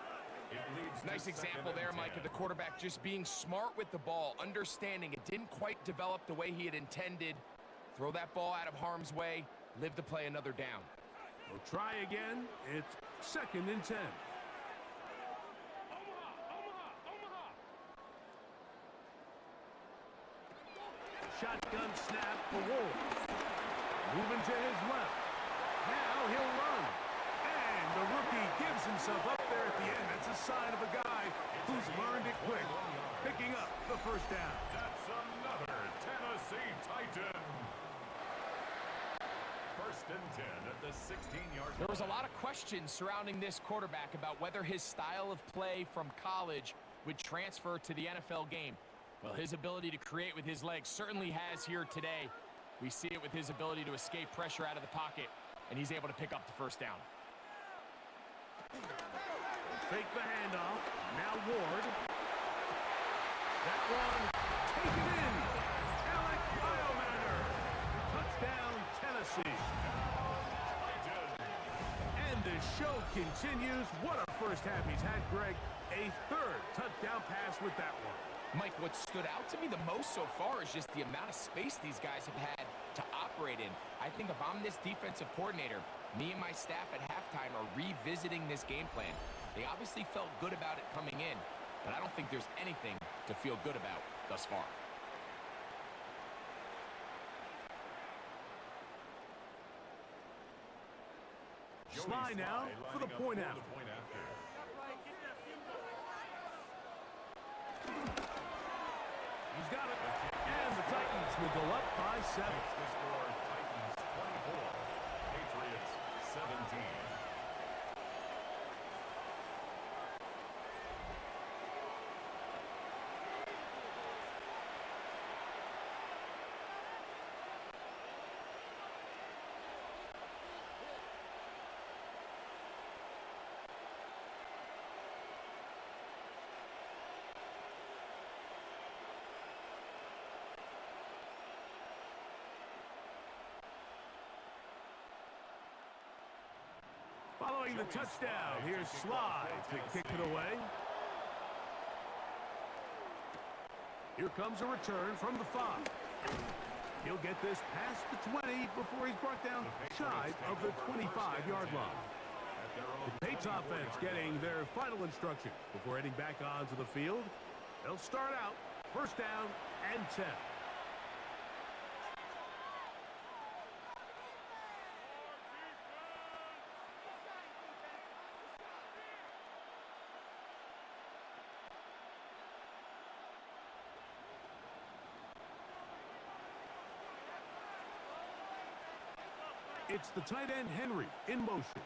Nice example there, Mike, of the quarterback just being smart with the ball, understanding it didn't quite develop the way he had intended. Throw that ball out of harm's way, live to play another down. We'll try again. It's 2nd and 10. Shotgun snap for Ward. Moving to his left. Now he'll run. And the rookie gives himself up there at the end. That's a sign of a guy who's learned it quick. Picking up the first down. That's another Tennessee Titan. 1st and 10 at the 16-yard line. There was a lot of questions surrounding this quarterback about whether his style of play from college would transfer to the NFL game. Well, his ability to create with his legs certainly has here today. We see it with his ability to escape pressure out of the pocket, and he's able to pick up the first down. Fake the handoff. Now Ward. That one taken in. Alec Biomatter. Touchdown, Tennessee. And the show continues. What a first half he's had, Greg. A 3rd touchdown pass with that one. Mike, what stood out to me the most so far is just the amount of space these guys have had to operate in. I think if I'm this defensive coordinator, me and my staff at halftime are revisiting this game plan. They obviously felt good about it coming in, but I don't think there's anything to feel good about thus far. Sly now for the point after. He's got it. And the Titans will go up by 7. The score, Titans 24, Patriots 17. Following the touchdown, here's Sly to kick it away. Here comes a return from the 5. He'll get this past the 20 before he's brought down shy of the 25-yard line. The Patriots offense getting their final instructions before heading back onto the field. They'll start out first down and 10. It's the tight end, Henry, in motion.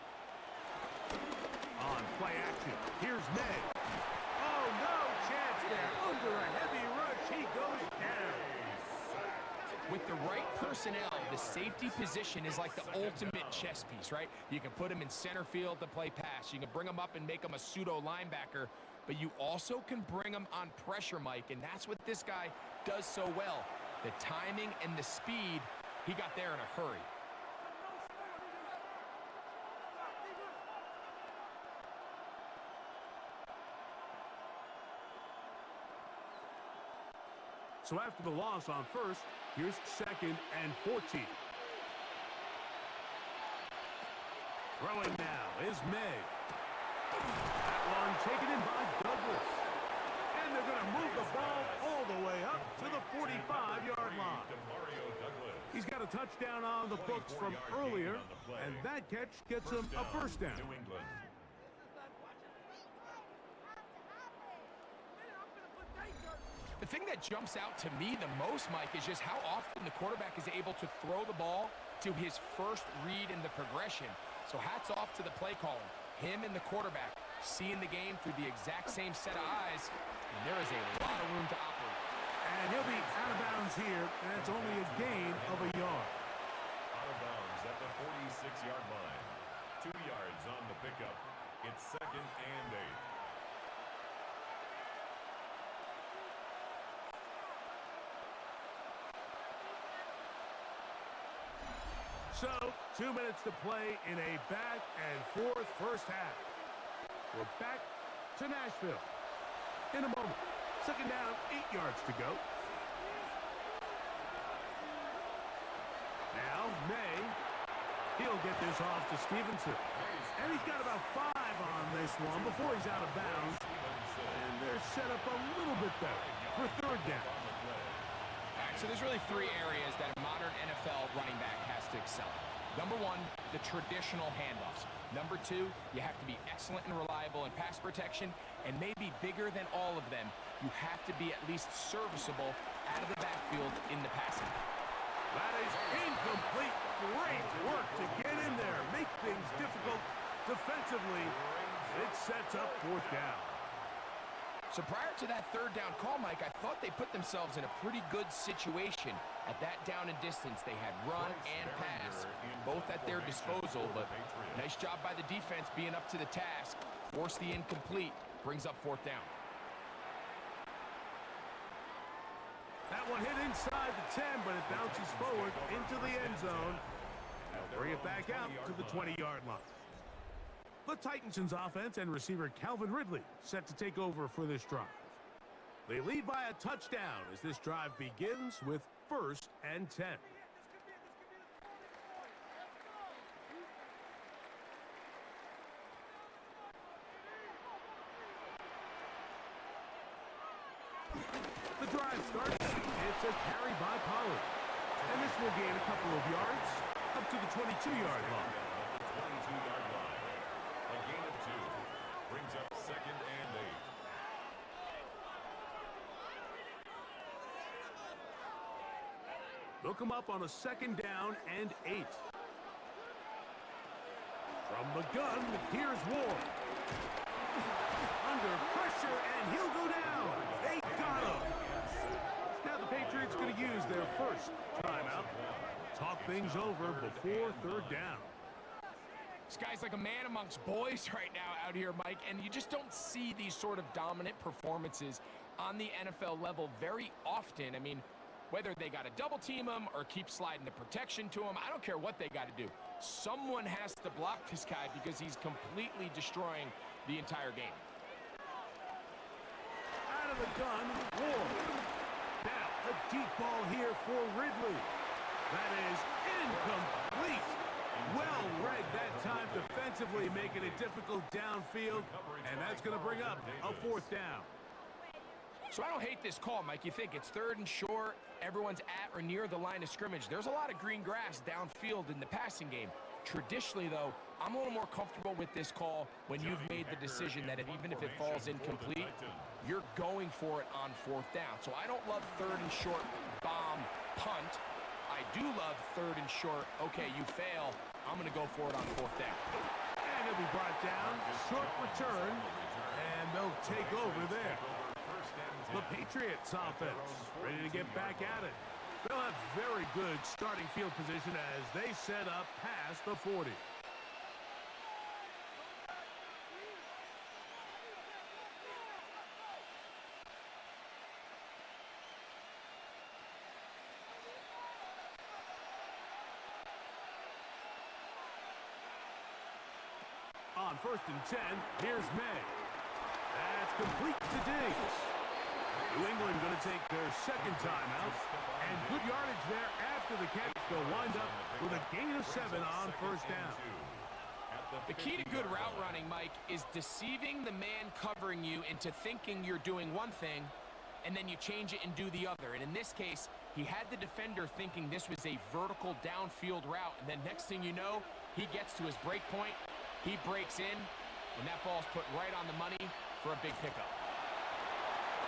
On play action, here's May. Oh, no chance there. Under a heavy rush, he goes down. With the right personnel, the safety position is like the ultimate chess piece, right? You can put him in center field to play pass. You can bring him up and make him a pseudo linebacker, but you also can bring him on pressure, Mike, and that's what this guy does so well. The timing and the speed, he got there in a hurry. So after the loss on first, here's 2nd and 14. Throwing now is May. That one taken in by Douglas. And they're going to move the ball all the way up to the 45-yard line. He's got a touchdown on the books from earlier, and that catch gets him a first down. The thing that jumps out to me the most, Mike, is just how often the quarterback is able to throw the ball to his first read in the progression. So hats off to the play caller. Him and the quarterback seeing the game through the exact same set of eyes, and there is a lot of room to operate. And he'll be out of bounds here, and it's only a gain of a yard. Out of bounds at the 46-yard line. 2 yards on the pickup. It's 2nd and 8. So, 2 minutes to play in a back-and-forth first half. We're back to Nashville in a moment. 2nd down, 8 yards to go. Now, May. He'll get this off to Stevenson. And he's got about 5 on this one before he's out of bounds. And they're set up a little bit better for 3rd down. So there's really 3 areas that a modern NFL running back has to excel at. Number 1, the traditional handoffs. Number 2, you have to be excellent and reliable in pass protection. And maybe bigger than all of them, you have to be at least serviceable out of the backfield in the passing. That is incomplete. Great work to get in there, make things difficult defensively. It sets up 4th down. So prior to that 3rd down call, Mike, I thought they put themselves in a pretty good situation. At that down and distance, they had run and pass, both at their disposal, but nice job by the defense being up to the task. Force the incomplete, brings up 4th down. That one hit inside the 10, but it bounces forward into the end zone. They'll bring it back out to the 20-yard line. The Titans' offense and receiver Calvin Ridley set to take over for this drive. They lead by a touchdown as this drive begins with 1st and 10. The drive starts. It's a carry by Pollard. And this will gain a couple of yards up to the 22-yard line. 22-yard line. A gain of 2. Brings up 2nd and 8. They'll come up on a 2nd down and 8. From the gun, here's Ward. Under pressure, and he'll go down. They got him. Now the Patriots going to use their first timeout. Talk things over before 3rd down. This guy's like a man amongst boys right now out here, Mike, and you just don't see these sort of dominant performances on the NFL level very often. I mean, Whether they got to double team him or keep sliding the protection to him, I don't care what they got to do. Someone has to block this guy because he's completely destroying the entire game. Out of the gun, Ward. Now, a deep ball here for Ridley. That is incomplete. Well read that time defensively, making it difficult downfield, and that's going to bring up a 4th down. So I don't hate this call, Mike. You think it's 3rd and short, everyone's at or near the line of scrimmage. There's a lot of green grass downfield in the passing game. Traditionally, though, I'm a little more comfortable with this call when you've made the decision that even if it falls incomplete, you're going for it on 4th down. So I don't love 3rd and short bomb punt. I do love 3rd and short, okay, you fail, I'm going to go for it on 4th down. And he'll be brought down, short return, and they'll take over there. The Patriots offense ready to get back at it. They'll have very good starting field position as they set up past the 40. On 1st and 10, here's May. That's complete to Diggs. New England going to take their 2nd timeout, and good yardage there after the catch. They'll wind up with a gain of 7 on 1st down. The key to good route running, Mike, is deceiving the man covering you into thinking you're doing one thing, and then you change it and do the other. And in this case, he had the defender thinking this was a vertical downfield route, and then next thing you know, he gets to his break point, he breaks in, and that ball's put right on the money for a big pickup.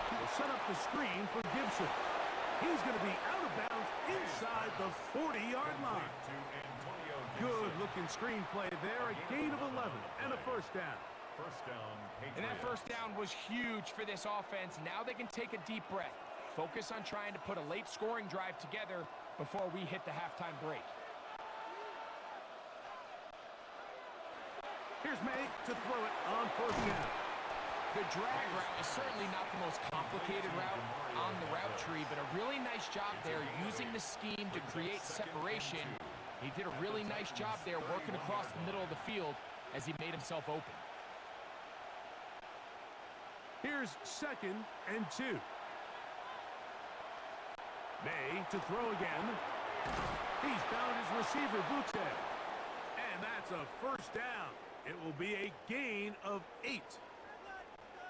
Will set up the screen for Gibson. He's going to be out of bounds inside the 40-yard line. Good-looking screen play there, a gain of 11 and a 1st down. And that 1st down was huge for this offense. Now they can take a deep breath, focus on trying to put a late scoring drive together before we hit the halftime break. Here's May to throw it on 1st down. The drag route is certainly not the most complicated route on the route tree, but a really nice job there using the scheme to create separation. He did a really nice job there working across the middle of the field as he made himself open. Here's 2nd and 2. May to throw again. He's found his receiver, Butte. And that's a 1st down. It will be a gain of 8.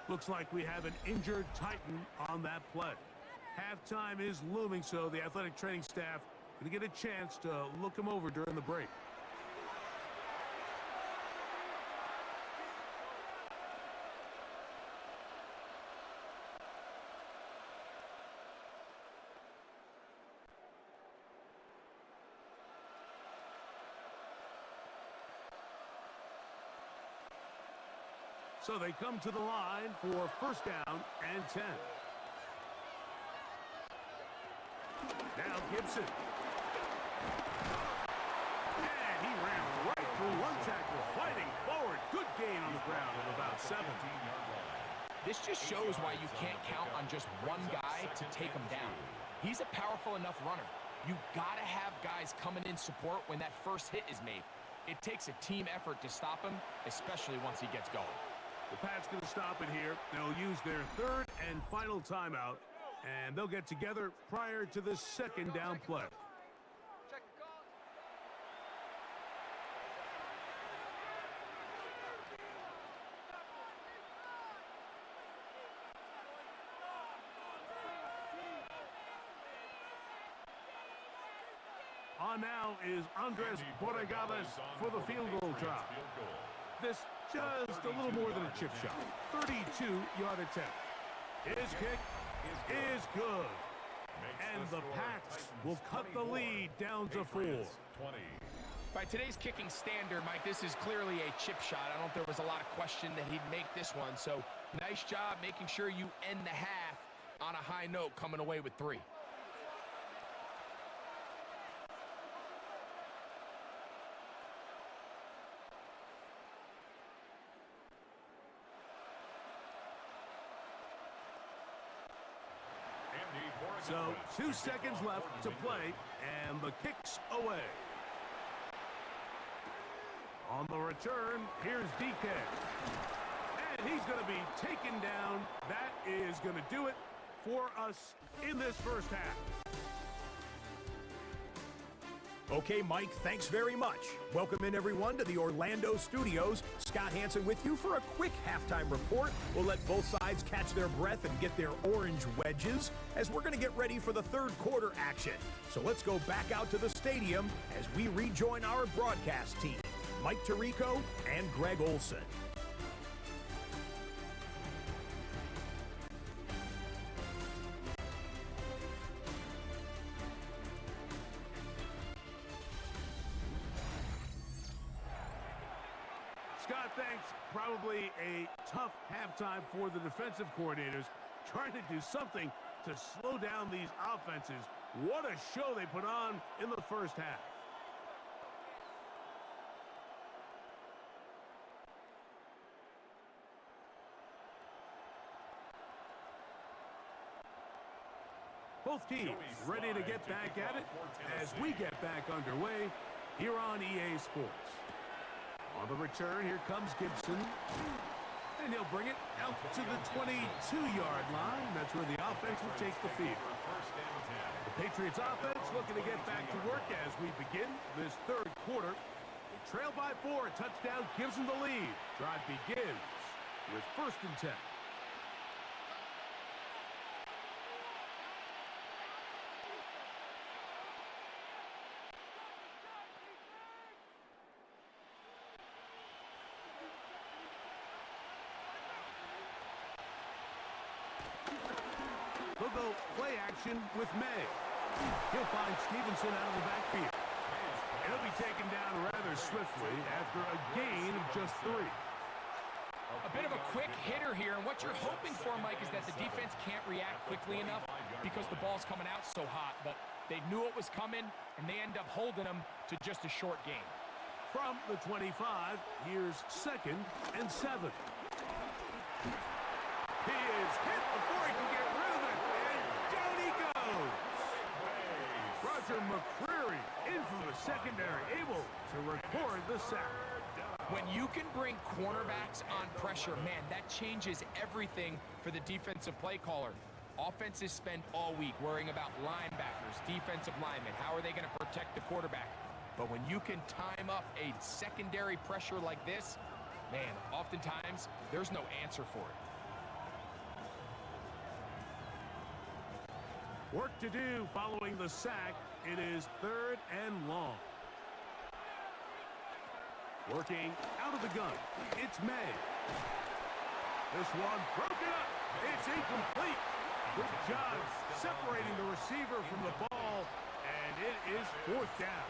Looks like we have an injured Titan on that play. Halftime is looming, so the athletic training staff going to get a chance to look him over during the break. So they come to the line for 1st down and 10. Now Gibson. And he ran right through one tackle, fighting forward. Good gain on the ground of about 7. This just shows why you can't count on just one guy to take him down. He's a powerful enough runner. You gotta have guys coming in support when that first hit is made. It takes a team effort to stop him, especially once he gets going. The Pats going to stop it here. They'll use their 3rd and final timeout, and they'll get together prior to the 2nd down play. On now is Andres Borregales for the field goal try. This just a little more than a chip shot. 32-yard attempt. His kick is good. And the Pats will cut the lead down to 4. By today's kicking standard, Mike, this is clearly a chip shot. I don't think there was a lot of question that he'd make this one. So nice job making sure you end the half on a high note, coming away with 3. So 2 seconds left to play, and the kick's away. On the return, here's DK. And he's going to be taken down. That is going to do it for us in this first half. Okay, Mike, thanks very much. Welcome in, everyone, to the Orlando studios. Scott Hansen with you for a quick halftime report. We'll let both sides catch their breath and get their orange wedges as we're going to get ready for the third quarter action. So let's go back out to the stadium as we rejoin our broadcast team, Mike Tirico and Greg Olson. Scott, thanks. Probably a tough halftime for the defensive coordinators, trying to do something to slow down these offenses. What a show they put on in the first half. Both teams ready to get back at it as we get back underway here on EA Sports. On the return, here comes Gibson. And he'll bring it out to the 22-yard line. That's where the offense will take the field. The Patriots offense looking to get back to work as we begin this third quarter. They trail by 4. A touchdown gives them the lead. Drive begins with 1st and 10. They'll go play action with May. He'll find Stevenson out of the backfield. And he'll be taken down rather swiftly after a gain of just 3. A bit of a quick hitter here, and what you're hoping for, Mike, is that the defense can't react quickly enough because the ball's coming out so hot, but they knew it was coming, and they end up holding them to just a short gain. From the 25, here's 2nd and 7. He is hit before he can get rid of it, and down he goes. Roger McCreary in from the secondary, able to record the sack. When you can bring cornerbacks on pressure, man, that changes everything for the defensive play caller. Offenses spend all week worrying about linebackers, defensive linemen. How are they going to protect the quarterback? But when you can time up a secondary pressure like this, man, oftentimes there's no answer for it. Work to do following the sack. It is 3rd and long. Working out of the gun. It's May. This one broken up. It's incomplete. Good job separating the receiver from the ball, and it is 4th down.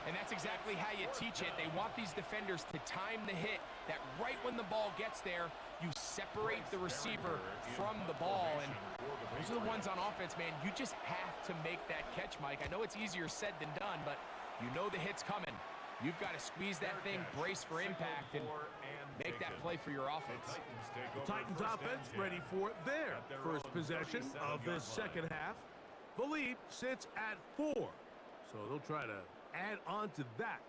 And that's exactly how you teach it. They want these defenders to time the hit, that right when the ball gets there, you separate the receiver from the ball. And those are the ones on offense, man. You just have to make that catch, Mike. I know it's easier said than done, but you know the hit's coming. You've got to squeeze that thing, brace for impact, and make that play for your offense. The Titans offense ready for their first possession of this second half. The lead sits at 4, so they'll try to add on to that.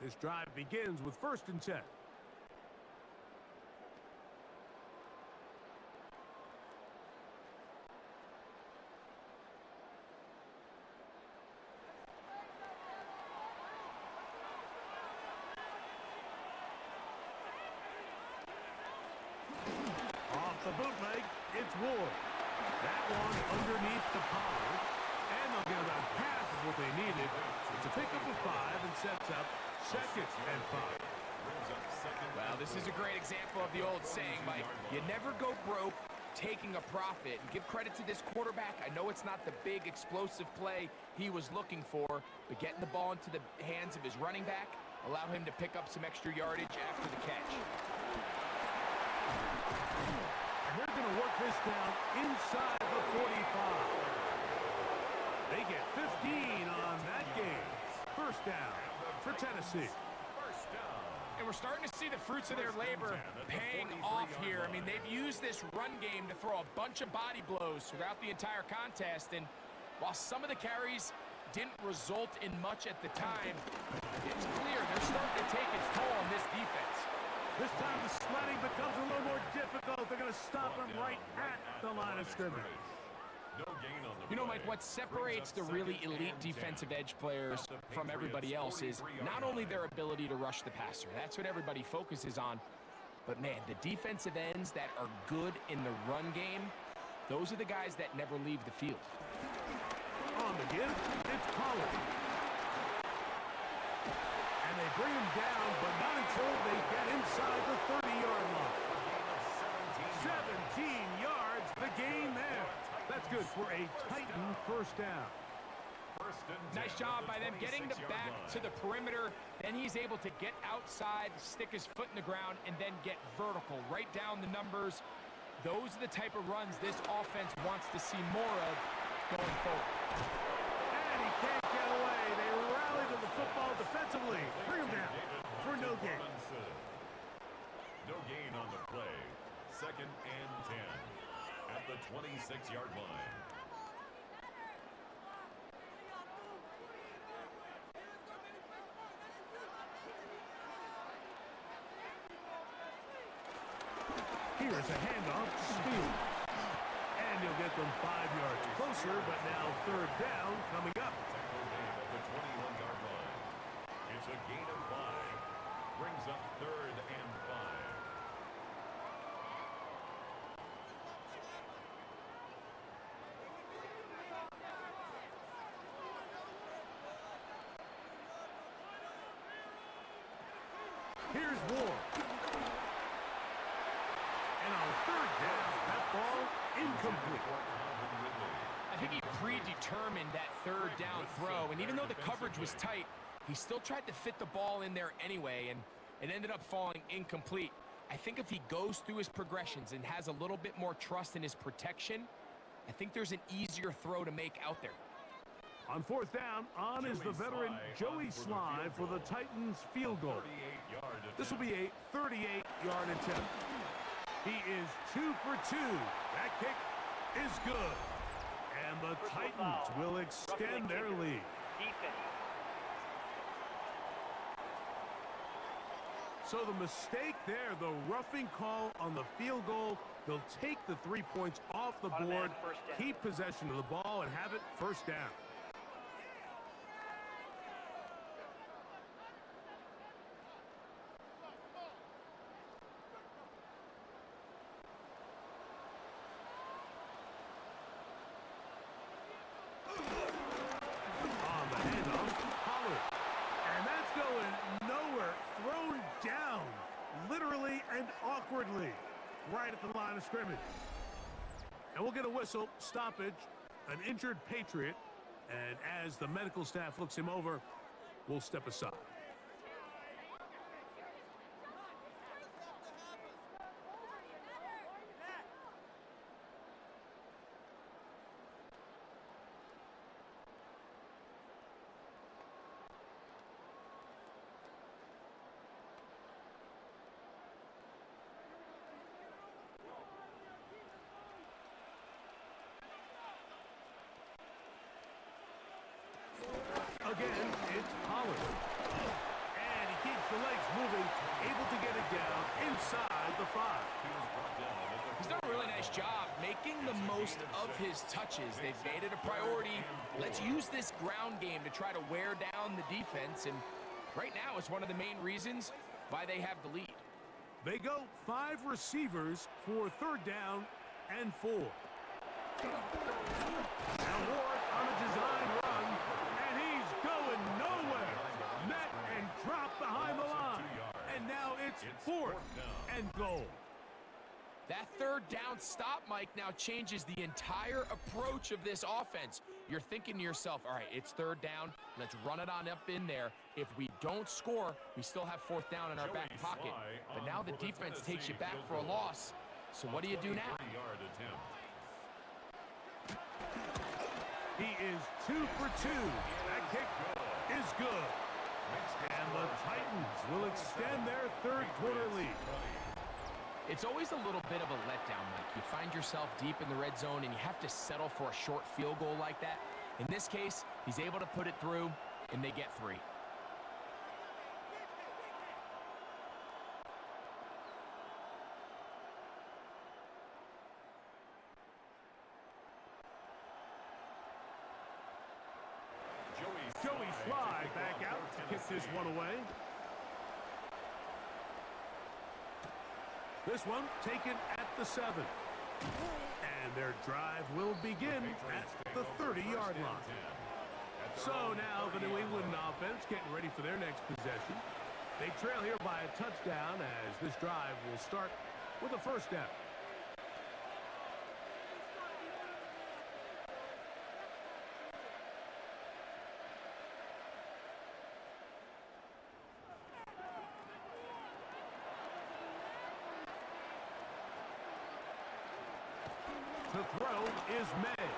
This drive begins with 1st and 10. Off the bootleg, it's Ward. That one underneath the Pollard. And they'll get about half of what they needed. It's a pickup of 5 and sets up 2nd and 5. Well, this is a great example of the old saying, Mike. You never go broke taking a profit. And give credit to this quarterback. I know it's not the big explosive play he was looking for, but getting the ball into the hands of his running back allow him to pick up some extra yardage after the catch. And they're going to work this down inside the 45. They get 15 on that game. 1st down for Tennessee. And we're starting to see the fruits of their labor paying off here. I mean, they've used this run game to throw a bunch of body blows throughout the entire contest. And while some of the carries didn't result in much at the time, it's clear they're starting to take its toll on this defense. This time the sledding becomes a little more difficult. They're going to stop him right at the line of scrimmage. You know, Mike, what separates the really elite defensive edge players from everybody else is not only their ability to rush the passer. That's what everybody focuses on. But, man, the defensive ends that are good in the run game, those are the guys that never leave the field. On the give, it's Pollard. And they bring him down, but not until they get inside the 30-yard line. 17 yards, the gain there. That's good for a Titan first down. Nice job by them getting the back to the perimeter. Then he's able to get outside, stick his foot in the ground, and then get vertical, right down the numbers. Those are the type of runs this offense wants to see more of going forward. And he can't get away. They rally to the football defensively. Bring him down for no gain. No gain on the play. 2nd and 10 at the 26-yard line. Here's a handoff to Spears. And he'll get them 5 yards closer, but now 3rd down coming up. At the 21-yard line. It's a gain of 5. Brings up 3rd and 5. Here's Ward. And on 3rd down, that ball incomplete. I think he predetermined that 3rd down throw, and even though the coverage was tight, he still tried to fit the ball in there anyway, and it ended up falling incomplete. I think if he goes through his progressions and has a little bit more trust in his protection, I think there's an easier throw to make out there. On 4th down, on is the veteran Joey Sly for the Titans field goal. This will be a 38-yard attempt. He is 2 for 2. That kick is good. And the Titans will extend their lead. So the mistake there, the roughing call on the field goal, they'll take the 3 points off the board, keep possession of the ball, and have it first down. On the handoff, Pollard. And that's going nowhere. Thrown down, literally and awkwardly, right at the line of scrimmage. And we'll get a whistle, stoppage, an injured Patriot. And as the medical staff looks him over, we'll step aside. Again, it's Pollard. And he keeps the legs moving, able to get it down inside the 5. He's done a really nice job making the most of his touches. They've made it a priority. Let's use this ground game to try to wear down the defense, and right now it's one of the main reasons why they have the lead. They go 5 receivers for 3rd down and 4. Now Ward on a design run, and he's going nowhere. Met and dropped behind the line. And now it's 4th and goal. That 3rd down stop, Mike, now changes the entire approach of this offense. You're thinking to yourself, all right, it's 3rd down. Let's run it on up in there. If we don't score, we still have 4th down in our back pocket. But now the defense takes you back for a loss. So what do you do now? He is 2 for 2. That kick is good. And the Titans will extend their third quarter lead. It's always a little bit of a letdown, Mike. You find yourself deep in the red zone and you have to settle for a short field goal like that. In this case, he's able to put it through, and they get 3. Joey Sly back out to kick this one away. This one taken at the 7. And their drive will begin at the 30-yard line. So now the New England offense getting ready for their next possession. They trail here by a touchdown as this drive will start with a first down. To throw is May.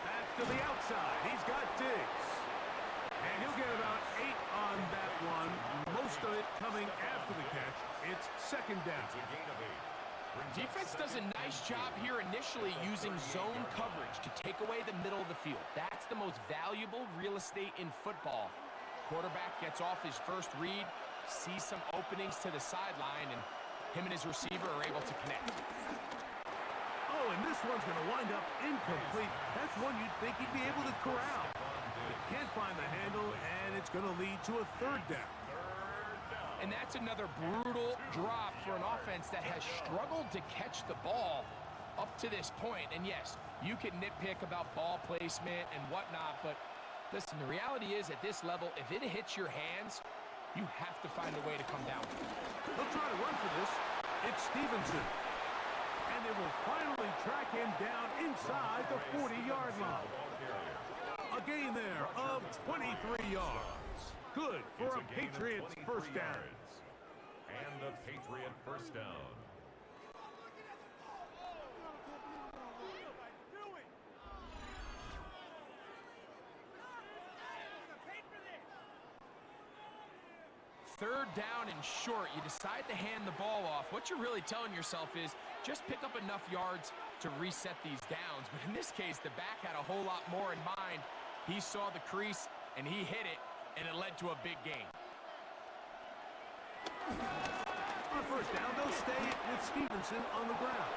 Back to the outside. He's got Diggs. And he'll get about 8 on that one. Most of it coming after the catch. It's second down. Defense does a nice job here initially using zone coverage to take away the middle of the field. That's the most valuable real estate in football. Quarterback gets off his first read, sees some openings to the sideline, and him and his receiver are able to connect. Oh, and this one's going to wind up incomplete. That's one you'd think he'd be able to corral. He can't find the handle, and it's going to lead to a third down. And that's another brutal drop for an offense that has struggled to catch the ball up to this point. And yes, you can nitpick about ball placement and whatnot, but listen, the reality is at this level, if it hits your hands, you have to find a way to come down. They'll try to run for this. It's Stevenson. And they will finally track him down inside the 40-yard line. A gain there of 23 yards. Good for a Patriots first down. And a Patriot first down. Third down and short. You decide to hand the ball off. What you're really telling yourself is just pick up enough yards to reset these downs. But in this case, the back had a whole lot more in mind. He saw the crease, and he hit it, and it led to a big gain. On first down, they'll stay with Stevenson on the ground.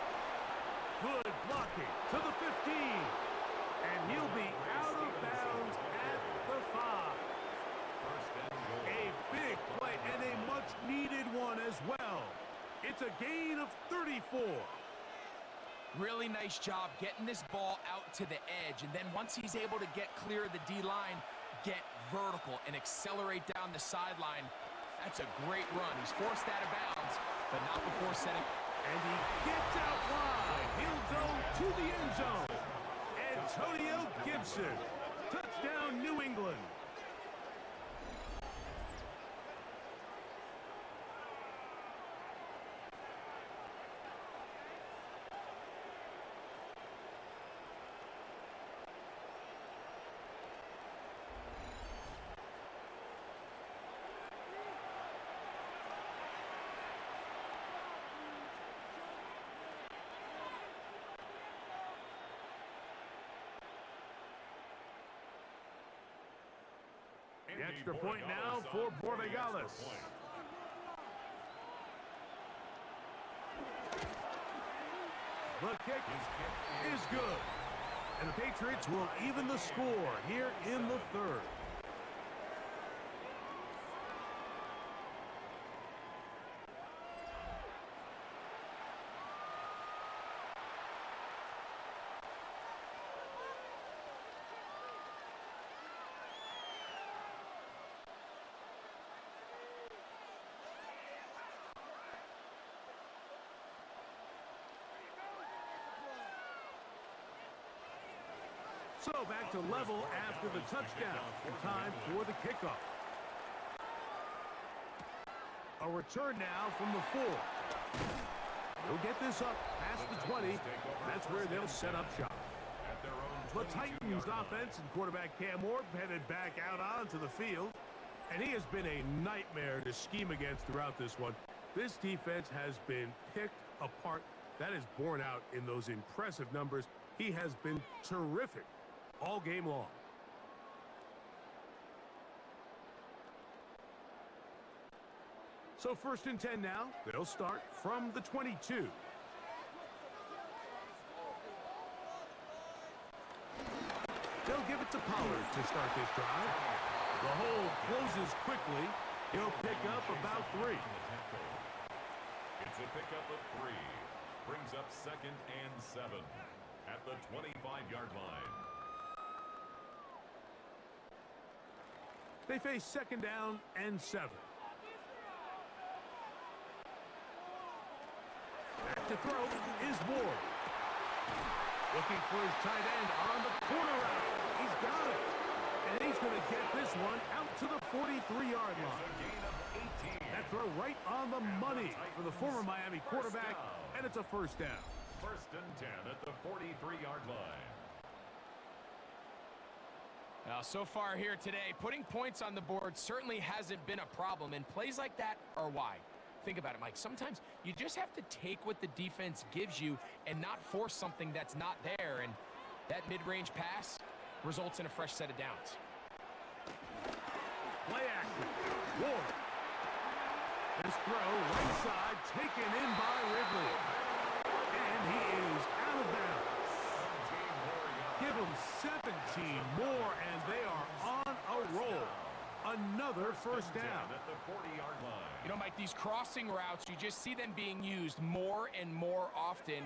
Good blocking to the 15. And he'll be out of bounds at the 5. A big play and a much-needed one as well. It's a gain of 34. Really nice job getting this ball out to the edge. And then once he's able to get clear of the D-line, get vertical and accelerate down the sideline. That's a great run. He's forced out of bounds, but not before setting. And he gets out wide. He'll go to the end zone. Antonio Gibson. Touchdown, New England. The extra point now for Borregales. The kick is good. And the Patriots will even the score here in the third. So back to level after the touchdown. Time for the kickoff. A return now from the 4. They'll get this up past the 20. That's where they'll set up shop. The Titans offense and quarterback Cam Ward headed back out onto the field. And he has been a nightmare to scheme against throughout this one. This defense has been picked apart. That is borne out in those impressive numbers. He has been terrific all game long. So 1st and 10 now. They'll start from the 22. They'll give it to Pollard to start this drive. The hole closes quickly. He'll pick up about 3. It's a pickup of 3. Brings up 2nd and 7 at the 25-yard line. They face 2nd down and 7. Back to throw is Ward. Looking for his tight end on the corner route. He's got it. And he's going to get this one out to the 43-yard line. That throw right on the money for the former Miami quarterback, and it's a 1st down. 1st and 10 at the 43-yard line. Now, so far here today, putting points on the board certainly hasn't been a problem, and plays like that are why. Think about it, Mike. Sometimes you just have to take what the defense gives you and not force something that's not there, and that mid-range pass results in a fresh set of downs. Play action. Ward. His throw right side taken in by Ridley. And he is out of bounds. Give him 17 more, and they are on a roll. Another 1st down. At the 40-yard line. You know, Mike, these crossing routes, you just see them being used more and more often.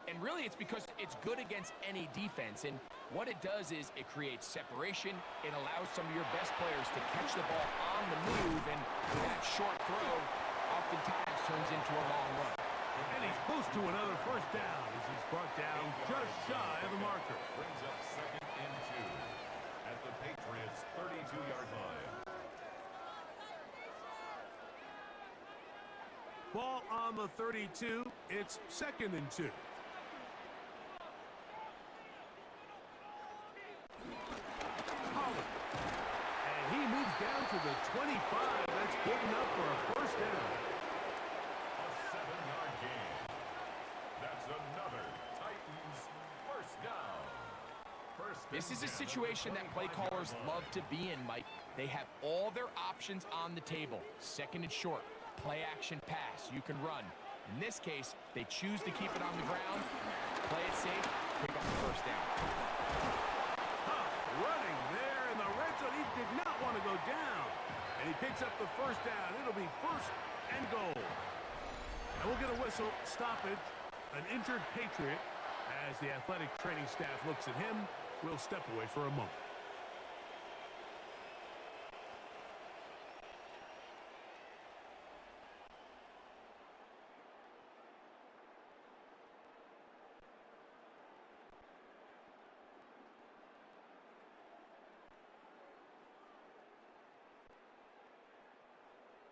And really, it's because it's good against any defense. And what it does is it creates separation. It allows some of your best players to catch the ball on the move. And that short throw oftentimes turns into a long run. And he's close to another 1st down as he's brought down just shy of the marker. Brings up 2nd and 2 at the Patriots' 32-yard line. Ball on the 32. It's 2nd and 2. Pollard. And he moves down to the 25. That's good enough for a 1st down. A 7-yard gain. That's another Titans 1st down. This is a situation that play callers love to be in, Mike. They have all their options on the table. 2nd and short. Play action pass. You can run. In this case, they choose to keep it on the ground, play it safe, pick up the 1st down. Running there in the red zone. He did not want to go down. And he picks up the 1st down. It'll be 1st and goal. And we'll get a whistle, stoppage, an injured Patriot. As the athletic training staff looks at him, we'll step away for a moment.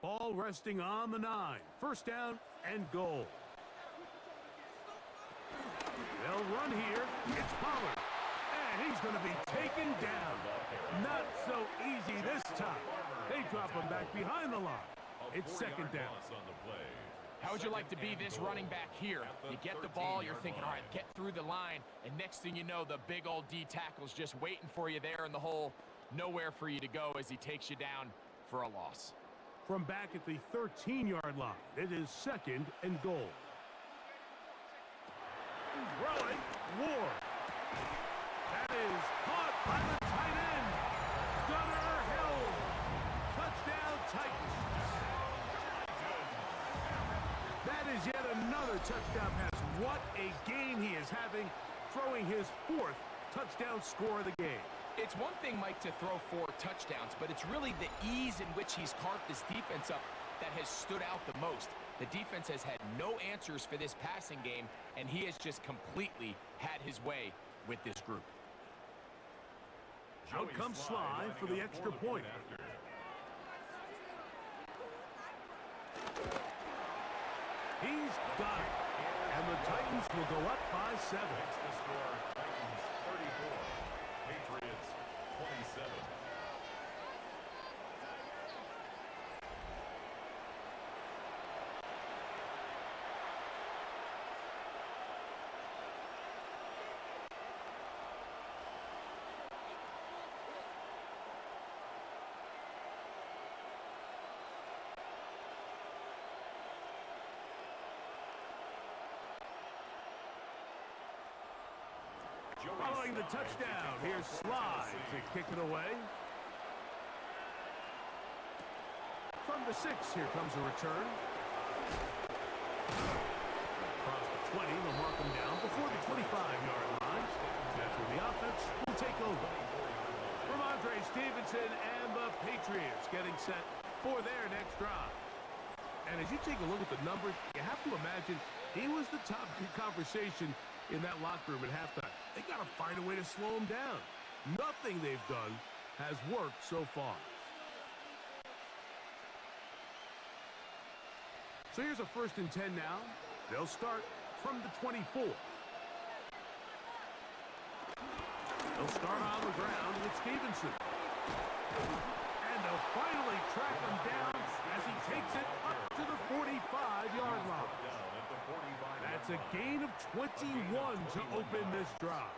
Ball resting on the 9. 1st down and goal. They'll run here. It's Pollard. And he's going to be taken down. Not so easy this time. They drop him back behind the line. It's 2nd down. How would you like to be this running back here? You get the ball, you're thinking, all right, get through the line, and next thing you know, the big old D tackle's just waiting for you there in the hole. Nowhere for you to go as he takes you down for a loss. From back at the 13-yard line, it is 2nd and goal. Throwing, Ward. That is caught by the tight end. Gunnar Hill. Touchdown, Titans. That is yet another touchdown pass. What a game he is having, throwing his 4th touchdown score of the game. It's one thing, Mike, to throw 4 touchdowns, but it's really the ease in which he's carved this defense up that has stood out the most. The defense has had no answers for this passing game, and he has just completely had his way with this group. Out comes Sly for the extra point. He's got it. And the Titans will go up by 7. Makes the score Titans 34, Patriots 27. Following the touchdown, here's Slide to kick it away. From the 6, here comes a return. Across the 20, they'll mark him down before the 25-yard line. That's where the offense will take over. Ramondre Stevenson and the Patriots getting set for their next drive. And as you take a look at the numbers, you have to imagine he was the top conversation in that locker room at halftime. They got to find a way to slow him down. Nothing they've done has worked so far. So here's a 1st and 10 now. They'll start from the 24. They'll start on the ground with Stevenson. And they'll finally track him down as he takes it up to the 45-yard line. That's a gain of 21 to open this drive.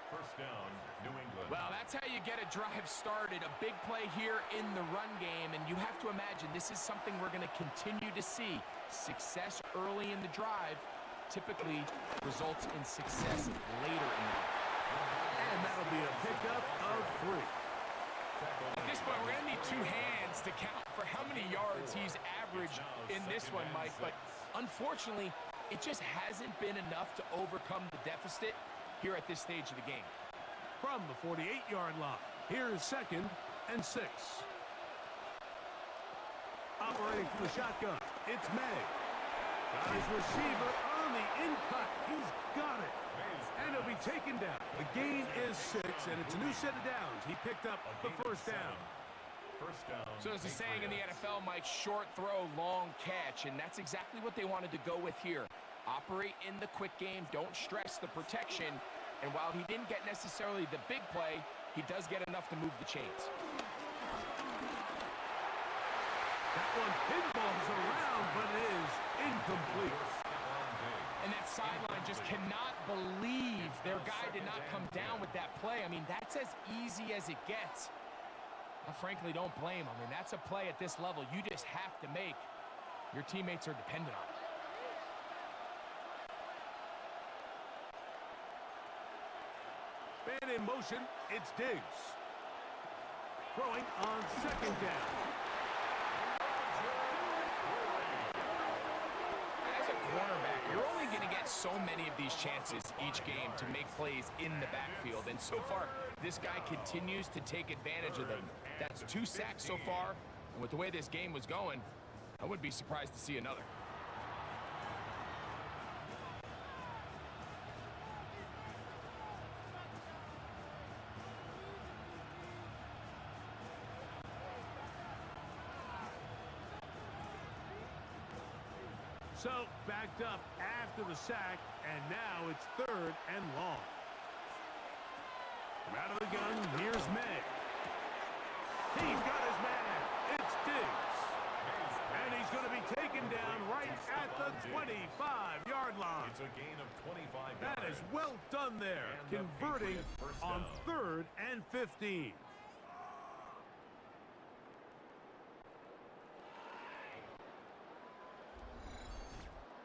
First down, New England. Well, that's how you get a drive started. A big play here in the run game, and you have to imagine this is something we're going to continue to see. Success early in the drive typically results in success later in the drive. And that'll be a pickup of 3. At this point, we're going to need 2 hands to count for how many yards he's averaged in this one, Mike. But unfortunately, it just hasn't been enough to overcome the deficit here at this stage of the game. From the 48-yard line, here's 2nd and 6. Operating from the shotgun, it's May. Got his receiver on the in-cut. He's got it. And he'll be taken down. The gain is 6, and it's a new set of downs. He picked up the first down. First down. So there's a saying in the NFL, Mike, short throw, long catch, and that's exactly what they wanted to go with here. Operate in the quick game, don't stress the protection, and while he didn't get necessarily the big play, he does get enough to move the chains. That one pinballs around, but it is incomplete. And that sideline just cannot believe their guy did not come down with that play. I mean, that's as easy as it gets. I frankly don't blame him. I mean, that's a play at this level you just have to make. Your teammates are dependent on it. Man in motion, it's Diggs. Throwing on 2nd down. As a cornerback, you're only going to get so many of these chances each game to make plays in the backfield. And so far, this guy continues to take advantage of them. That's 2 sacks so far. And with the way this game was going, I wouldn't be surprised to see another. So, backed up after the sack, and now it's 3rd and long. From out of the gun, here's May. He's got his man. It's Diggs. And he's going to be taken down right at the 25-yard line. It's a gain of 25 yards. That is well done there, converting on 3rd and 15.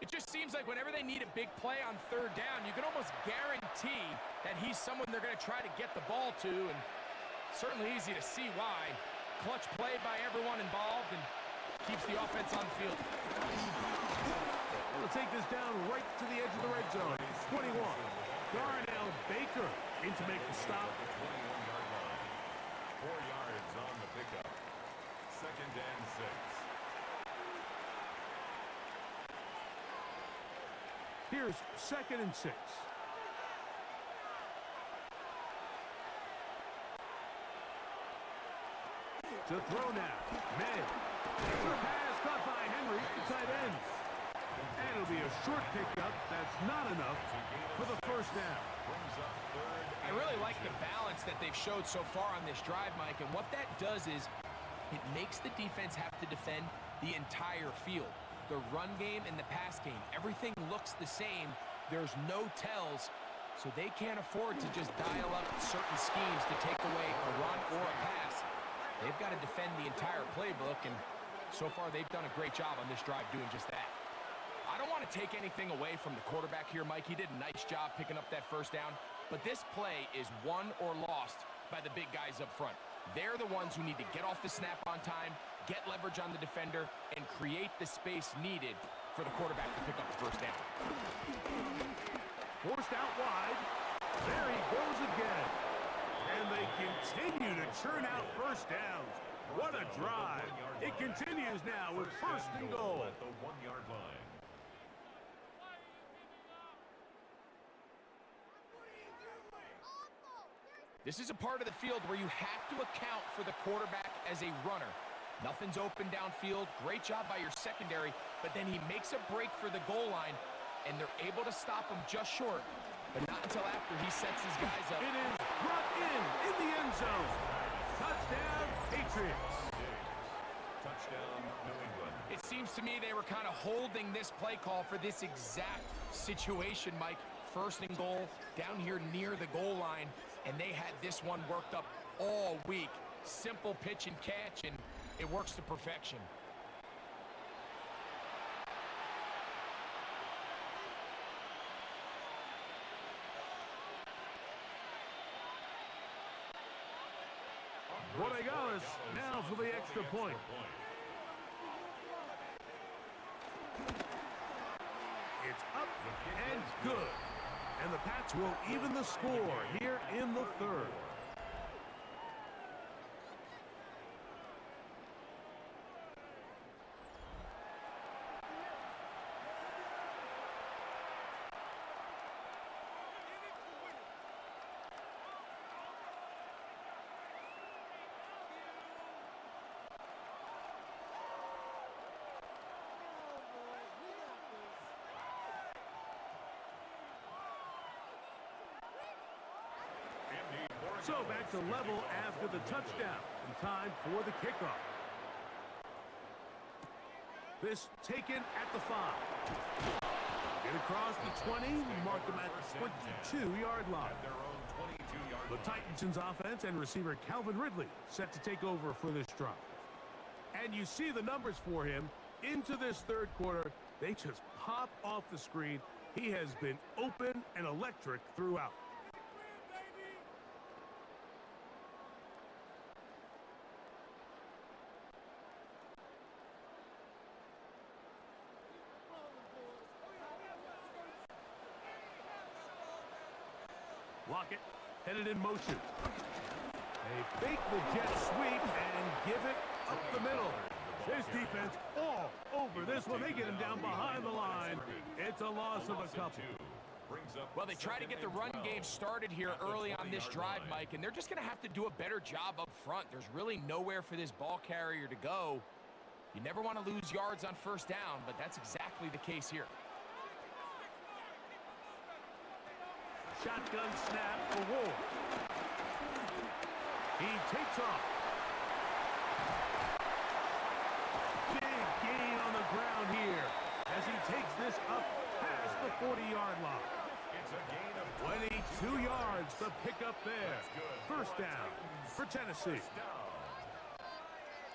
It just seems like whenever they need a big play on 3rd down, you can almost guarantee that he's someone they're going to try to get the ball to, and certainly easy to see why. Clutch play by everyone involved and keeps the offense on the field. We'll take this down right to the edge of the red zone. 21. Darnell Baker in to make the stop. 21-yard line. 4 yards on the pickup. 2nd and 6. Here's 2nd and 6. To throw now. May. The pass caught by Henry, the tight end. And it'll be a short pickup. That's not enough for the first down. I really like the balance that they've showed so far on this drive, Mike, and what that does is it makes the defense have to defend the entire field. The run game and the pass game, everything looks the same. There's no tells, so they can't afford to just dial up certain schemes to take away a run or a pass. They've got to defend the entire playbook, and so far they've done a great job on this drive doing just that. I don't want to take anything away from the quarterback here, Mike. He did a nice job picking up that first down. But this play is won or lost by the big guys up front. They're the ones who need to get off the snap on time, get leverage on the defender, and create the space needed for the quarterback to pick up the first down. Forced out wide. There he goes again. And they continue to churn out first downs. What a drive. It continues now with first and goal. At the 1-yard line. This is a part of the field where you have to account for the quarterback as a runner. Nothing's open downfield. Great job by your secondary, but then he makes a break for the goal line, and they're able to stop him just short, but not until after he sets his guys up. It is brought in the end zone. Touchdown, Patriots. Touchdown, New England. It seems to me they were kind of holding this play call for this exact situation, Mike. First and goal, down here near the goal line, and they had this one worked up all week. Simple pitch and catch, and it works to perfection. Borregales now for the extra point. It's up and good. And the Pats will even the score here in the third. So back to level after the touchdown. And time for the kickoff. This taken at the 5. Get across the 20, mark them at the 22-yard line. At their own 22-yard The Titans' offense and receiver Calvin Ridley set to take over for this drive. And you see the numbers for him into this third quarter. They just pop off the screen. He has been open and electric throughout. Lockett headed in motion. They fake the jet sweep and give it up the middle. This defense all over this one. They get him down behind the line. It's a loss of a couple. Well, they try to get the run game started here early on this drive, Mike, and they're just going to have to do a better job up front. There's really nowhere for this ball carrier to go. You never want to lose yards on first down, but that's exactly the case here. Shotgun snap for Ward. He takes off. Big gain on the ground here as he takes this up past the 40-yard line. It's a gain of 22 yards, the pickup there. First down for Tennessee.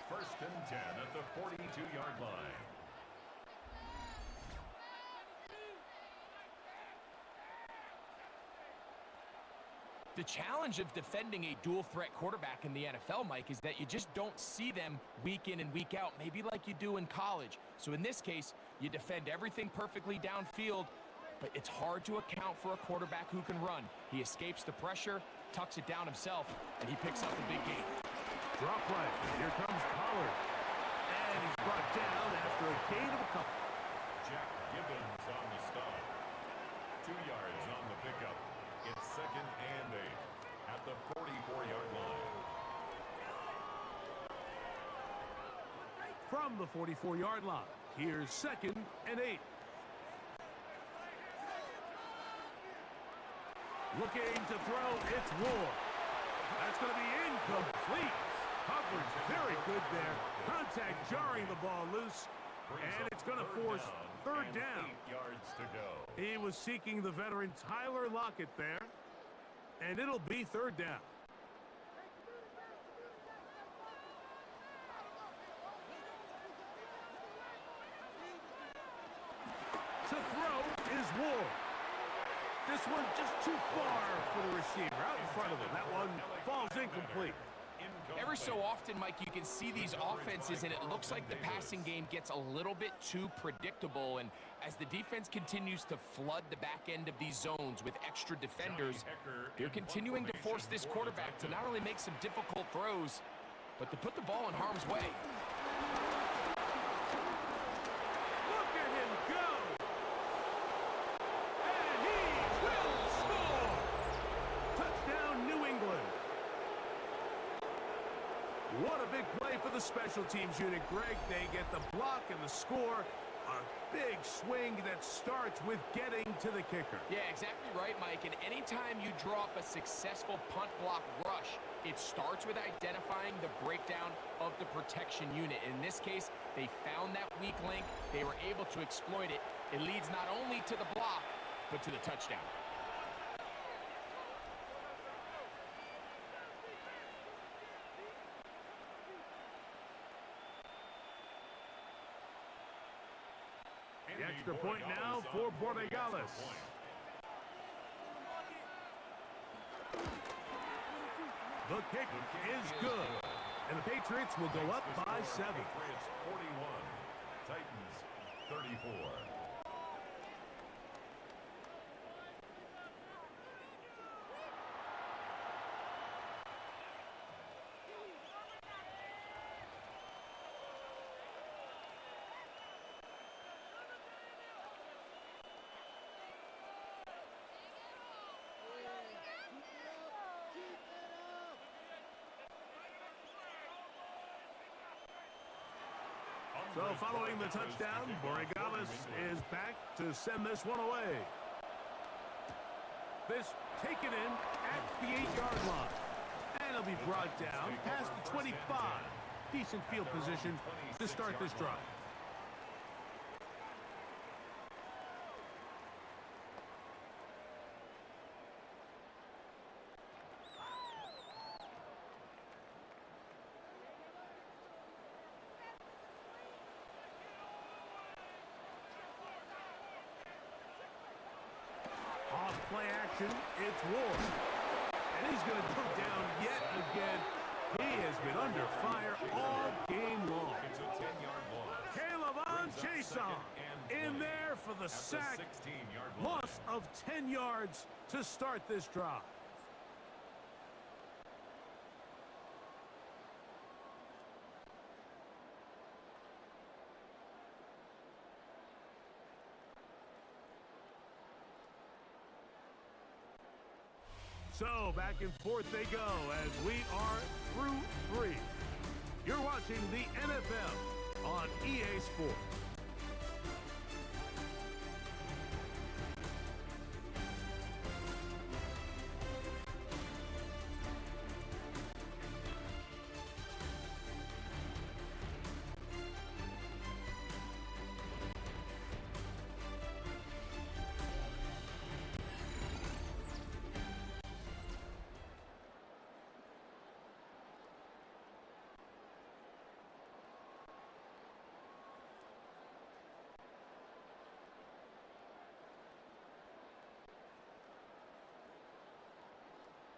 First and 10 at the 42-yard line. The challenge of defending a dual-threat quarterback in the NFL, Mike, is that you just don't see them week in and week out, maybe like you do in college. So in this case, you defend everything perfectly downfield, but it's hard to account for a quarterback who can run. He escapes the pressure, tucks it down himself, and he picks up the big gain. Draw play. Here comes Pollard. And he's brought down after a gain of a couple. Jack Gibbons on the stop. 2 yards on the pickup. It's second and 8 at the 44-yard line. From the 44-yard line, here's second and 8. Looking to throw, it's Ward. That's going to be incomplete. Coverage very good there. Contact jarring the ball loose, and it's going to force third down. 8 yards to go. He was seeking the veteran Tyler Lockett there, and it'll be third down. To throw is Ward. This one just too far for the receiver. Out in front of him. That one falls incomplete. Every so often, Mike, you can see these offenses, and it looks like the passing game gets a little bit too predictable. And as the defense continues to flood the back end of these zones with extra defenders, they're continuing to force this quarterback to not only make some difficult throws, but to put the ball in harm's way. Look at him go! And he will score! Touchdown, New England. What a big play for the special teams unit, Greg. They get the block and the score. A big swing that starts with getting to the kicker. Yeah, exactly right, Mike. And anytime you draw up a successful punt block rush, it starts with identifying the breakdown of the protection unit. In this case, they found that weak link. They were able to exploit it. It leads not only to the block, but to the touchdown. The extra point now for Borregales. The kick is good. And the Patriots will go up by 7. Patriots 41, Titans 34. So following the touchdown, Borregales is back to send this one away. This taken in at the 8-yard line. And it'll be brought down past the 25. Decent field position to start this drive. Play action, it's Ward. And he's going to go down yet again. He has been under fire all game long. It's a 10-yard loss. Caleb Chason in there for the sack. 16-yard Loss of 10 yards to start this drive. So back and forth they go as we are through 3. You're watching the NFL on EA Sports.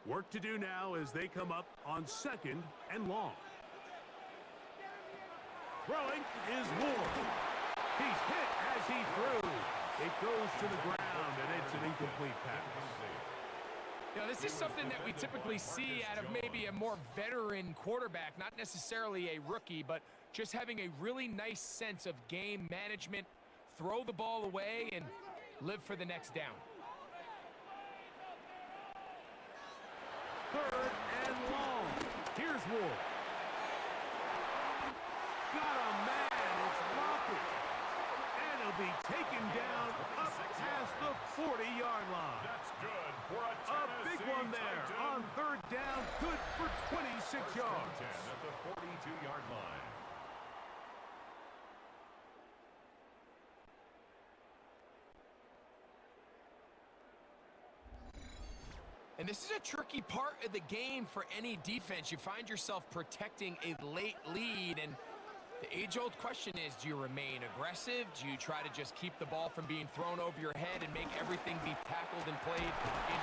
Work to do now as they come up on 2nd and long. Throwing is Ward. He's hit as he threw. It goes to the ground, and it's an incomplete pass. Now, this is something that we typically see out of maybe a more veteran quarterback, not necessarily a rookie, but just having a really nice sense of game management, throw the ball away, and live for the next down. 3rd and long. Here's Ward. Got a man. It's Lockett. And he'll be taken down up past the 40-yard line. That's good for a big one there on 3rd down. Good for 26 yards. 10 at the 42-yard line. And this is a tricky part of the game for any defense. You find yourself protecting a late lead, and The age-old question is, do you remain aggressive? Do you try to just keep the ball from being thrown over your head and make everything be tackled and played in?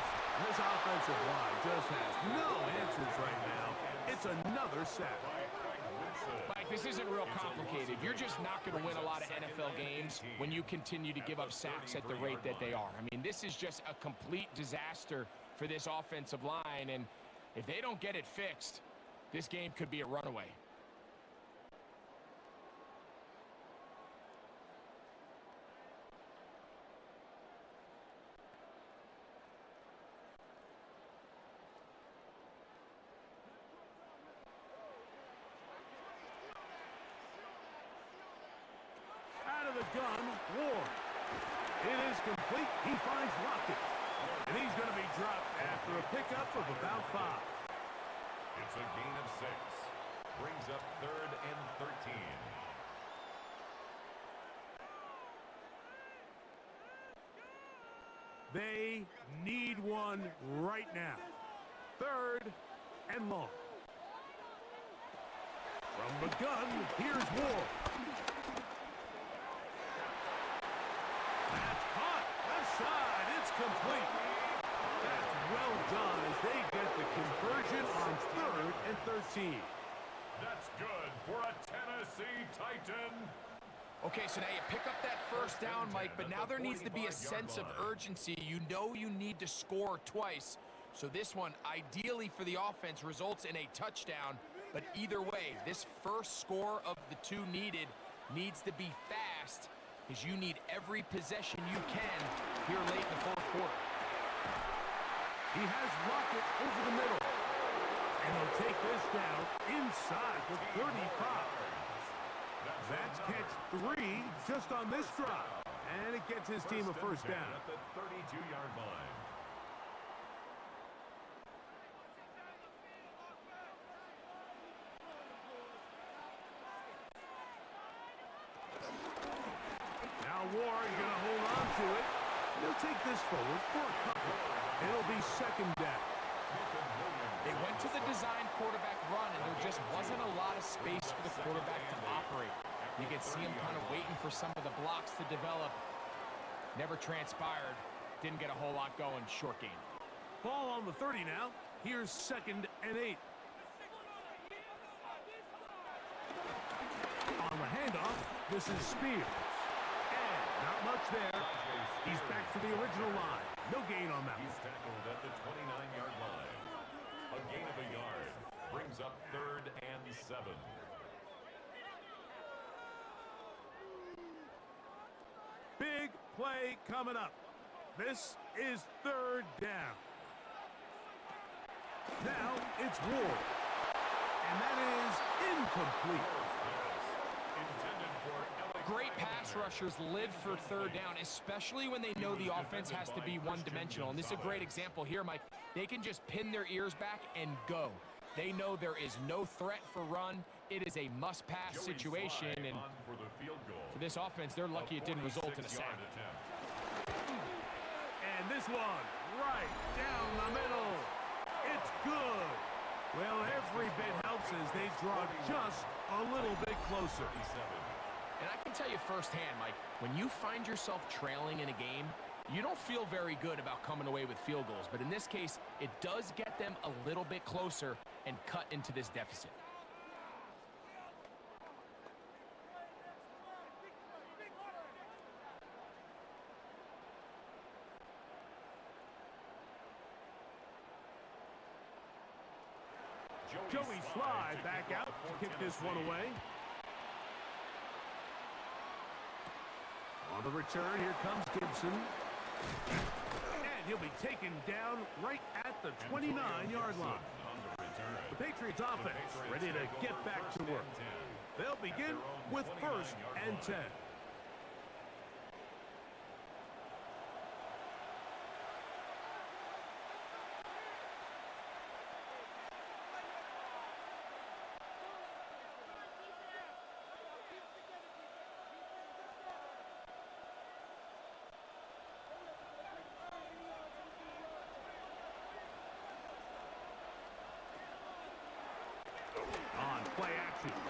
This offensive line just has no answers right now. It's another sack. Mike, this isn't real complicated. You're just not going to win a lot of NFL games when you continue to give up sacks at the rate that they are. I mean, this is just a complete disaster for this offensive line, and if they don't get it fixed, this game could be a runaway. The gun, Ward. It is complete. He finds Lockett. And he's going to be dropped after a pickup of about 5. It's a gain of 6. Brings up 3rd and 13. They need one right now. 3rd and long. From the gun, here's Ward. It's complete. That's well done as they get the conversion on 3rd and 13. That's good for a Tennessee Titan. Okay, so now you pick up that first down, Mike, but now there needs to be a sense of urgency. You know you need to score twice. So this one, ideally for the offense, results in a touchdown. But either way, this first score of the 2 needed needs to be fast, because you need every possession you can here late in the 4th quarter. He has Lockett over the middle. And he'll take this down inside the 35. That's catch 3 just on this drive. And it gets his team a first down. At the 32-yard line. Ward going to hold on to it. He'll take this forward for a couple. It'll be 2nd down. They went to the design quarterback run, and there just wasn't a lot of space for the quarterback to operate. You could see him kind of waiting for some of the blocks to develop. Never transpired. Didn't get a whole lot going. Short game. Ball on the 30 now. Here's 2nd and 8. On the handoff, this is Spears. Not much there. He's back to the original line. No gain on that. He's tackled at the 29-yard line. A gain of a yard. Brings up 3rd and 7. Big play coming up. This is 3rd down. Now it's Ward. And that is incomplete. Great pass rushers live for 3rd down, especially when they know the offense has to be one-dimensional. And this is a great example here, Mike. They can just pin their ears back and go. They know there is no threat for run. It is a must-pass situation. And for this offense, they're lucky it didn't result in a sack. And this one, right down the middle. It's good. Well, every bit helps as they draw just a little bit closer. And I can tell you firsthand, Mike, when you find yourself trailing in a game, you don't feel very good about coming away with field goals. But in this case, it does get them a little bit closer and cut into this deficit. Joey Sly back out to kick this one away. On the return, here comes Gibson. And he'll be taken down right at the 29-yard line. The Patriots offense ready to get back to work. They'll begin with 1st and 10.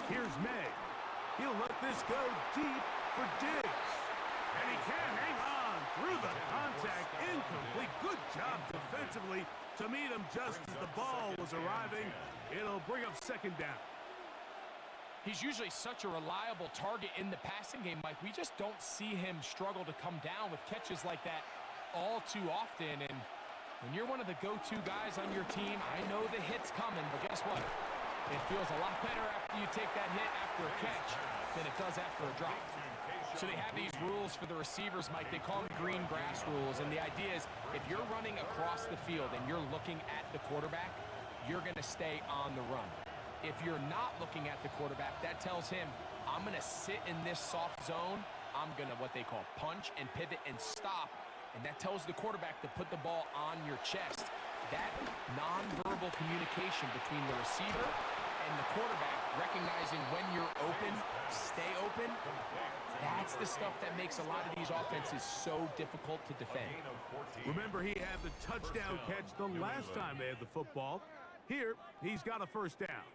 Here's May. He'll let this go deep for Diggs. And he can hang on through the contact. Incomplete. Good job defensively to meet him just as the ball was arriving. It'll bring up second down. He's usually such a reliable target in the passing game, Mike. We just don't see him struggle to come down with catches like that all too often. And when you're one of the go-to guys on your team, I know the hit's coming, but guess what? It feels a lot better after you take that hit after a catch than it does after a drop. So they have these rules for the receivers, Mike. They call them green grass rules, and the idea is if you're running across the field and you're looking at the quarterback, you're going to stay on the run. If you're not looking at the quarterback, that tells him, I'm going to sit in this soft zone. I'm going to what they call punch and pivot and stop, and that tells the quarterback to put the ball on your chest. That nonverbal communication between the receiver and the quarterback, recognizing when you're open, stay open, that's the stuff that makes a lot of these offenses so difficult to defend. Remember, he had the touchdown catch the last time they had the football. Here, he's got a first down.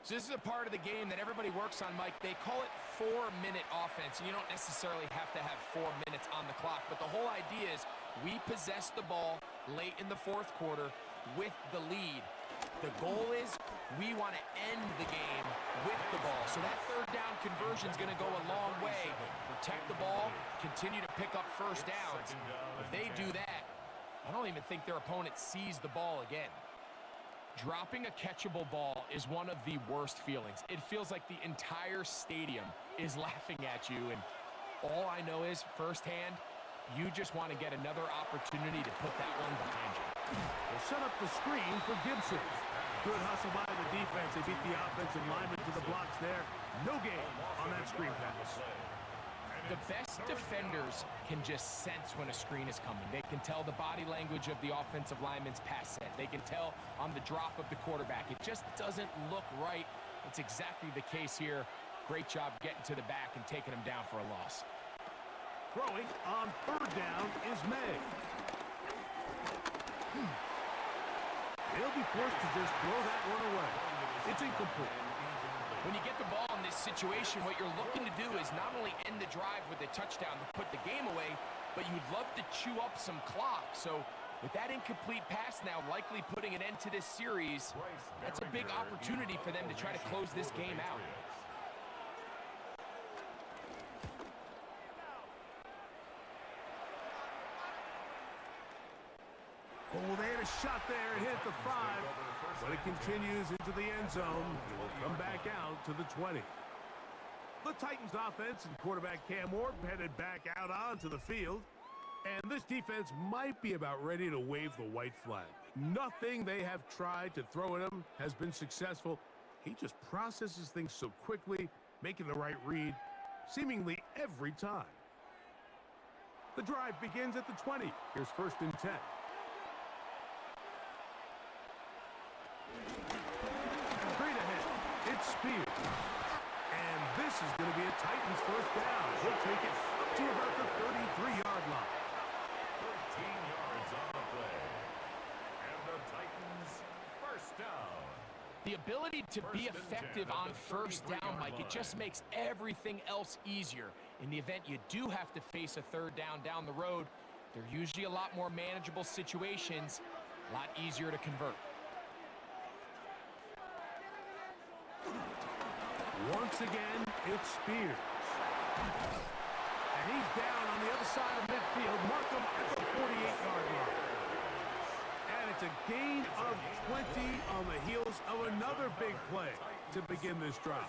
So this is a part of the game that everybody works on, Mike. They call it 4-minute offense, and you don't necessarily have to have 4 minutes on the clock, but the whole idea is we possess the ball late in the fourth quarter with the lead. The goal is we want to end the game with the ball. So that third down conversion is going to go a long way. Protect the ball, continue to pick up first downs. If they do that, I don't even think their opponent sees the ball again. Dropping a catchable ball is one of the worst feelings. It feels like the entire stadium is laughing at you, and all I know is firsthand, you just want to get another opportunity to put that one behind you. They'll set up the screen for Gibson. Good hustle by the defense. They beat the offensive lineman to the blocks there. No gain on that screen pass. The best defenders can just sense when a screen is coming. They can tell the body language of the offensive lineman's pass set. They can tell on the drop of the quarterback. It just doesn't look right. It's exactly the case here. Great job getting to the back and taking him down for a loss. Throwing on third down is May. He'll be forced to just throw that one away. It's incomplete. When you get the ball in this situation, what you're looking to do is not only end the drive with a touchdown to put the game away, but you'd love to chew up some clock. So with that incomplete pass now likely putting an end to this series, that's a big opportunity for them to try to close this game out. Oh, they had a shot there. It hit the 5. But it continues into the end zone. It will come back out to the 20. The Titans offense and quarterback Cam Ward headed back out onto the field. And this defense might be about ready to wave the white flag. Nothing they have tried to throw at him has been successful. He just processes things so quickly, making the right read seemingly every time. The drive begins at the 20. Here's first and 10. Straight ahead, it's Spears. And this is going to be a Titans first down. He'll take it up to about the 33-yard line. 13 yards on the play. And the Titans first down. The ability to be effective on first down, Mike, it just makes everything else easier. In the event you do have to face a third down down the road, they're usually a lot more manageable situations, a lot easier to convert. Once again, it's Spears. And he's down on the other side of midfield. Mark him at the 48-yard line. And it's a gain of 20 on the heels of another big play to begin this drive.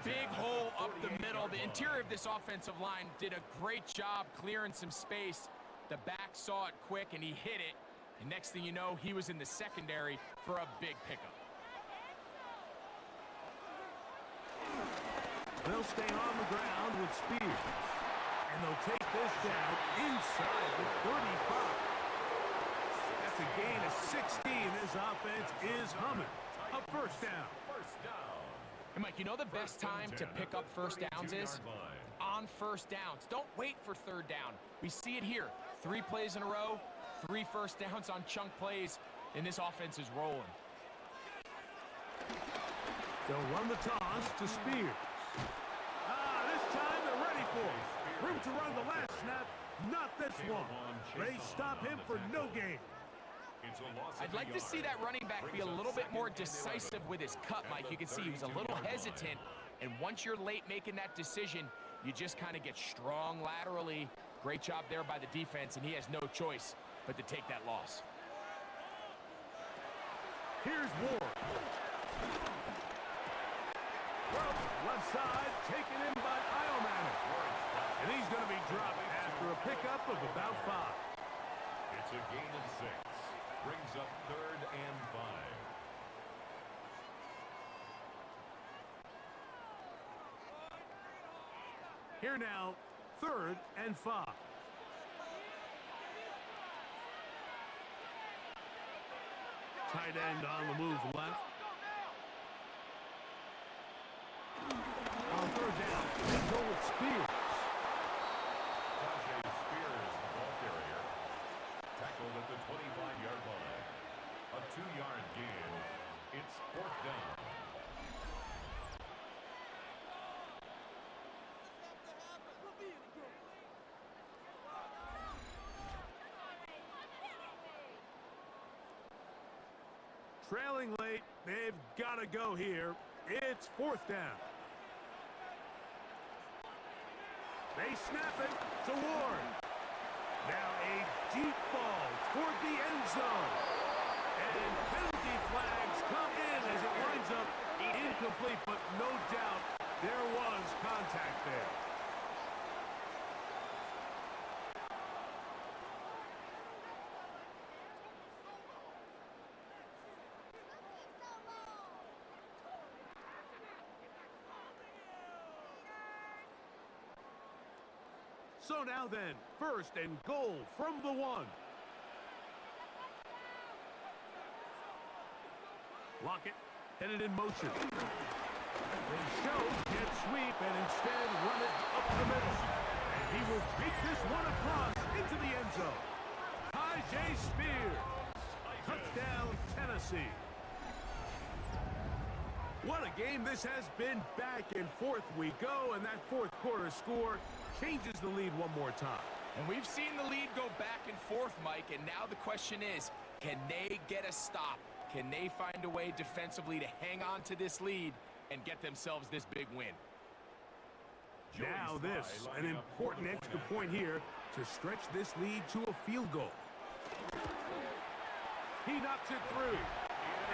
Big hole up the middle. The interior of this offensive line did a great job clearing some space. The back saw it quick, and he hit it. And next thing you know, he was in the secondary for a big pickup. They'll stay on the ground with Spears. And they'll take this down inside the 35. That's a gain of 16. This offense is humming. A first down. And Mike, you know the best time to pick up first downs is? On first downs. Don't wait for third down. We see it here. 3 plays in a row, 3 first downs on chunk plays, and this offense is rolling. They'll run the toss to Spears. This time they're ready for it. Room to run the last snap, not this one. They stop him for no gain. I'd like to see that running back be a little bit more decisive with his cut, Mike. You can see he was a little hesitant, and once you're late making that decision, you just kind of get strong laterally. Great job there by the defense, and he has no choice but to take that loss. Here's Ward. Left side, taken in by Ioman. And he's going to be dropped after a pickup of about 5. It's a gain of 6. Brings up 3rd and 5. Here now, 3rd and 5. Tight end on the move left. On 3rd down, they go with Spears. Spears, the ball carrier, tackled at the 25-yard line. A 2-yard gain. It's 4th down. Trailing late, they've got to go here. It's 4th down. They snap it to Ward. Now a deep ball toward the end zone. And penalty flags come in as it winds up incomplete, but no doubt there was contact there. So now then, 1st and goal from the 1. Lockett headed in motion. They show can't sweep and instead run it up the middle. And he will take this one across into the end zone. Ty.J. Spears. Touchdown, Tennessee. What a game this has been. Back and forth we go, and that 4th quarter score changes the lead one more time. And we've seen the lead go back and forth, Mike, and now the question is, can they get a stop? Can they find a way defensively to hang on to this lead and get themselves this big win? Now this, an important extra point here to stretch this lead to a field goal. He knocks it through.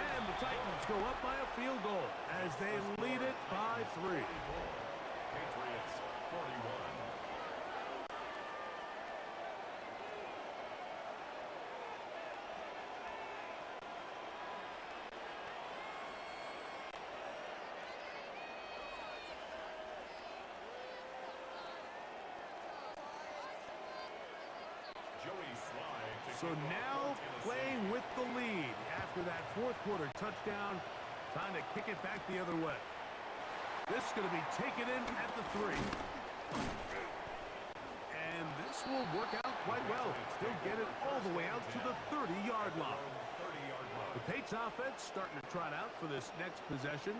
And the Titans go up by a field goal as they lead it by 3. Patriots 41. So now playing with the lead after that 4th quarter touchdown, trying to kick it back the other way. This is going to be taken in at the 3. And this will work out quite well. Still get it all the way out to the 30-yard line. The Patriots offense starting to trot out for this next possession.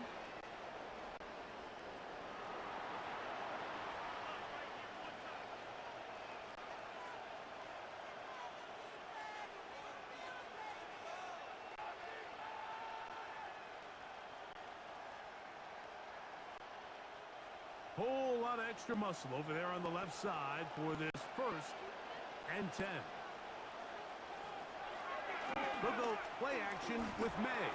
Whole lot of extra muscle over there on the left side for this 1st and 10. They'll go play action with May.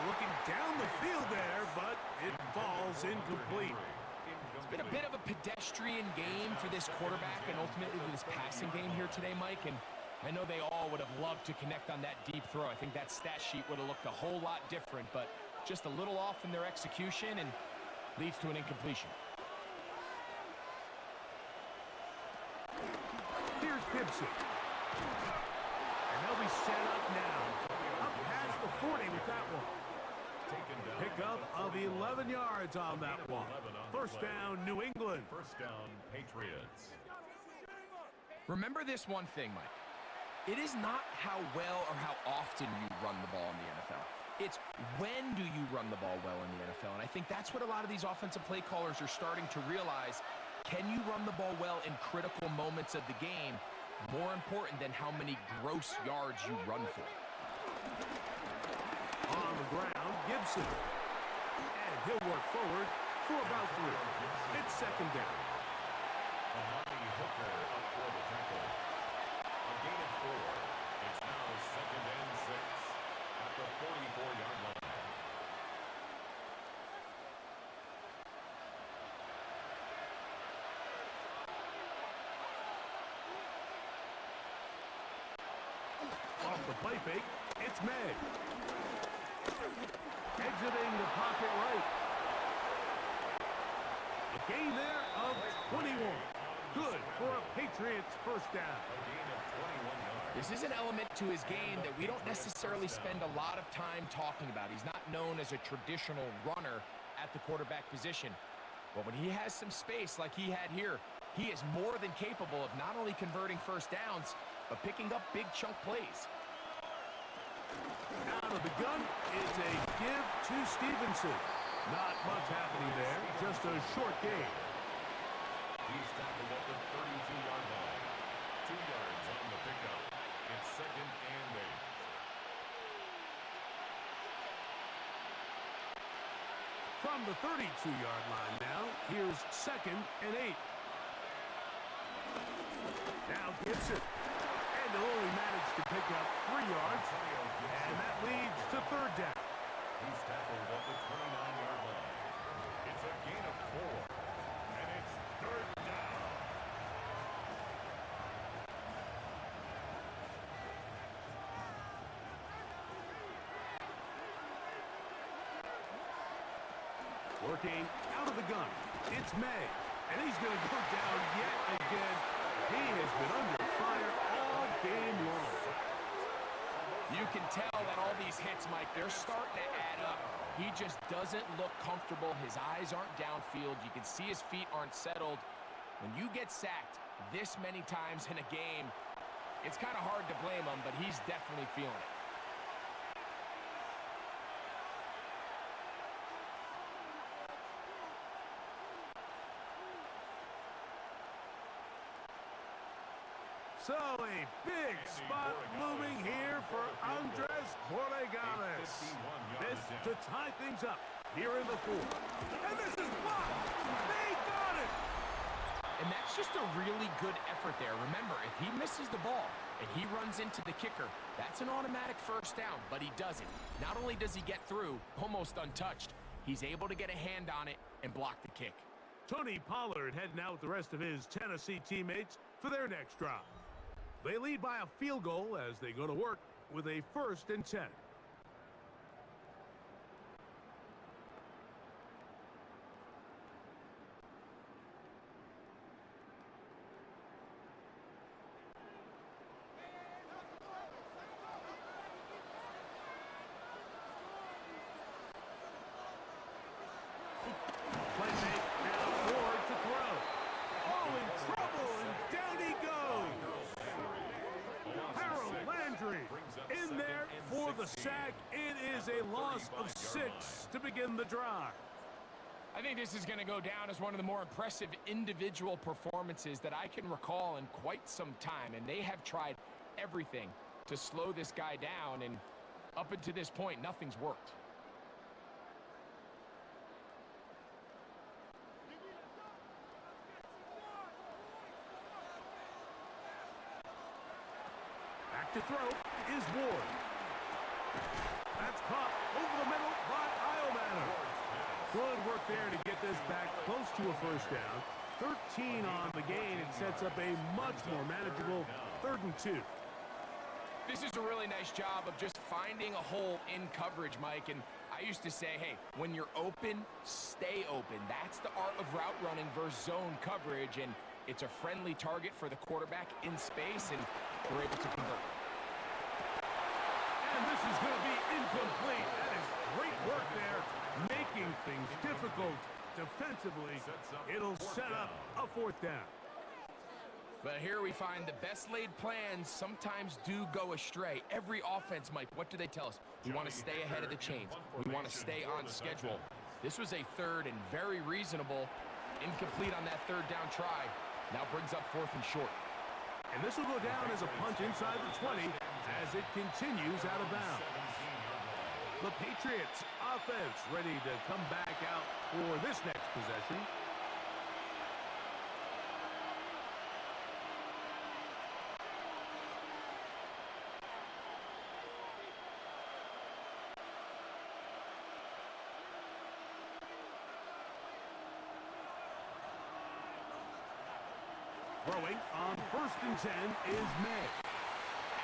Looking down the field there, but it falls incomplete. It's been a bit of a pedestrian game for this quarterback and ultimately this passing game here today, Mike. And I know they all would have loved to connect on that deep throw. I think that stat sheet would have looked a whole lot different, but just a little off in their execution and leads to an incompletion. Here's Gibson. And they'll be set up now. Up past the 40 with that one. Pickup of 11 yards on that one. 1st down, New England. 1st down, Patriots. Remember this one thing, Mike. It is not how well or how often you run the ball in the NFL. It's when do you run the ball well in the NFL? And I think that's what a lot of these offensive play callers are starting to realize. Can you run the ball well in critical moments of the game? More important than how many gross yards you run for. On the ground, Gibson. And he'll work forward for about 3. It's second down. Amani Hooker up for the tackle. A gain of 4. It's now second and 6 at the 44-yard line. Off the play fake, it's May. Exiting the pocket right. A gain there of 21. Good for a Patriots first down. A gain of 21 yards. This is an element to his game that we don't necessarily spend a lot of time talking about. He's not known as a traditional runner at the quarterback position. But when he has some space like he had here, he is more than capable of not only converting first downs, but picking up big chunk plays. Out of the gun, it's a give to Stevenson. Not much happening there, just a short gain. He's tackled at the 32-yard line. 2 yards on the pickup. It's second and 8. From the 32-yard line now, here's second and 8. Now Gibson. And they'll only manage to pick up 3 yards. And that leads to third down. He's tackled at the 29-yard line. It's a gain of 4. And it's third down. Working out of the gun. It's May. And he's going to go down yet again. He has been under fire all game long. You can tell that all these hits, Mike, they're starting to add up. He just doesn't look comfortable. His eyes aren't downfield. You can see his feet aren't settled. When you get sacked this many times in a game, it's kind of hard to blame him, but he's definitely feeling it. So a big spot looming here for Andres Borregales. This to tie things up here in the fourth. And this is blocked. They got it. And that's just a really good effort there. Remember, if he misses the ball and he runs into the kicker, that's an automatic first down, but he doesn't. Not only does he get through almost untouched, he's able to get a hand on it and block the kick. Tony Pollard heading out with the rest of his Tennessee teammates for their next drive. They lead by a field goal as they go to work with a 1st and 10. Play fake, now forward to throw. Oh, in trouble, and down he goes. Harold Landry in there for the sack. It is a loss of 6 to begin the drive. I think this is going to go down as one of the more impressive individual performances that I can recall in quite some time, and they have tried everything to slow this guy down, and up until this point, nothing's worked. Back to throw is Ward. That's caught over the middle by Iomanner. Good work there to get this back close to a first down. 13 on the gain. It sets up a much more manageable 3rd and 2. This is a really nice job of just finding a hole in coverage, Mike. And I used to say, hey, when you're open, stay open. That's the art of route running versus zone coverage. And it's a friendly target for the quarterback in space, and we're able to convert. And this is going to be incomplete. That is great work there, making things difficult defensively. It'll set up a 4th down. But here we find the best laid plans sometimes do go astray. Every offense, Mike, what do they tell us? We want to stay ahead of the chains. We want to stay on schedule. This was a third and very reasonable. Incomplete on that third down try. Now brings up 4th and short. And this will go down as a punch inside the 20 as it continues out of bounds. The Patriots offense ready to come back out for this next possession. Throwing on 1st and 10 is May.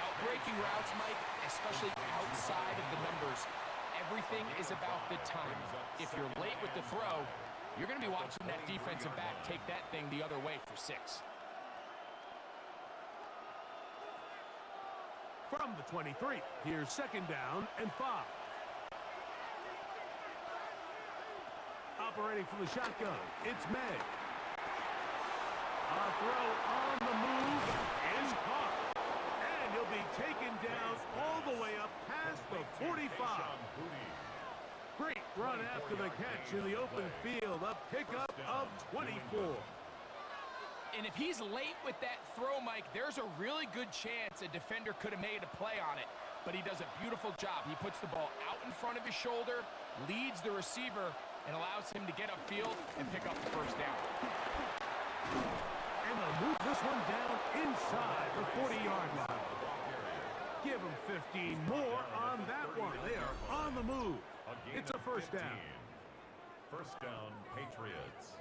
Outbreaking routes, Mike, especially outside of the numbers. Everything is about the timing. If you're late with the throw, you're going to be watching that defensive back take that thing the other way for 6. From the 23, here's 2nd down and 5. Operating from the shotgun, it's May. A throw on the move is caught. And he'll be taken down all the way up past the 45. Great run after the catch in the open field. A pickup of 24. And if he's late with that throw, Mike, there's a really good chance a defender could have made a play on it. But he does a beautiful job. He puts the ball out in front of his shoulder, leads the receiver, and allows him to get upfield and pick up the 1st down. And they'll move this one down inside the 40-yard line. Give them 15 more on that one. They are on the move. It's a 1st down. 1st down, Patriots.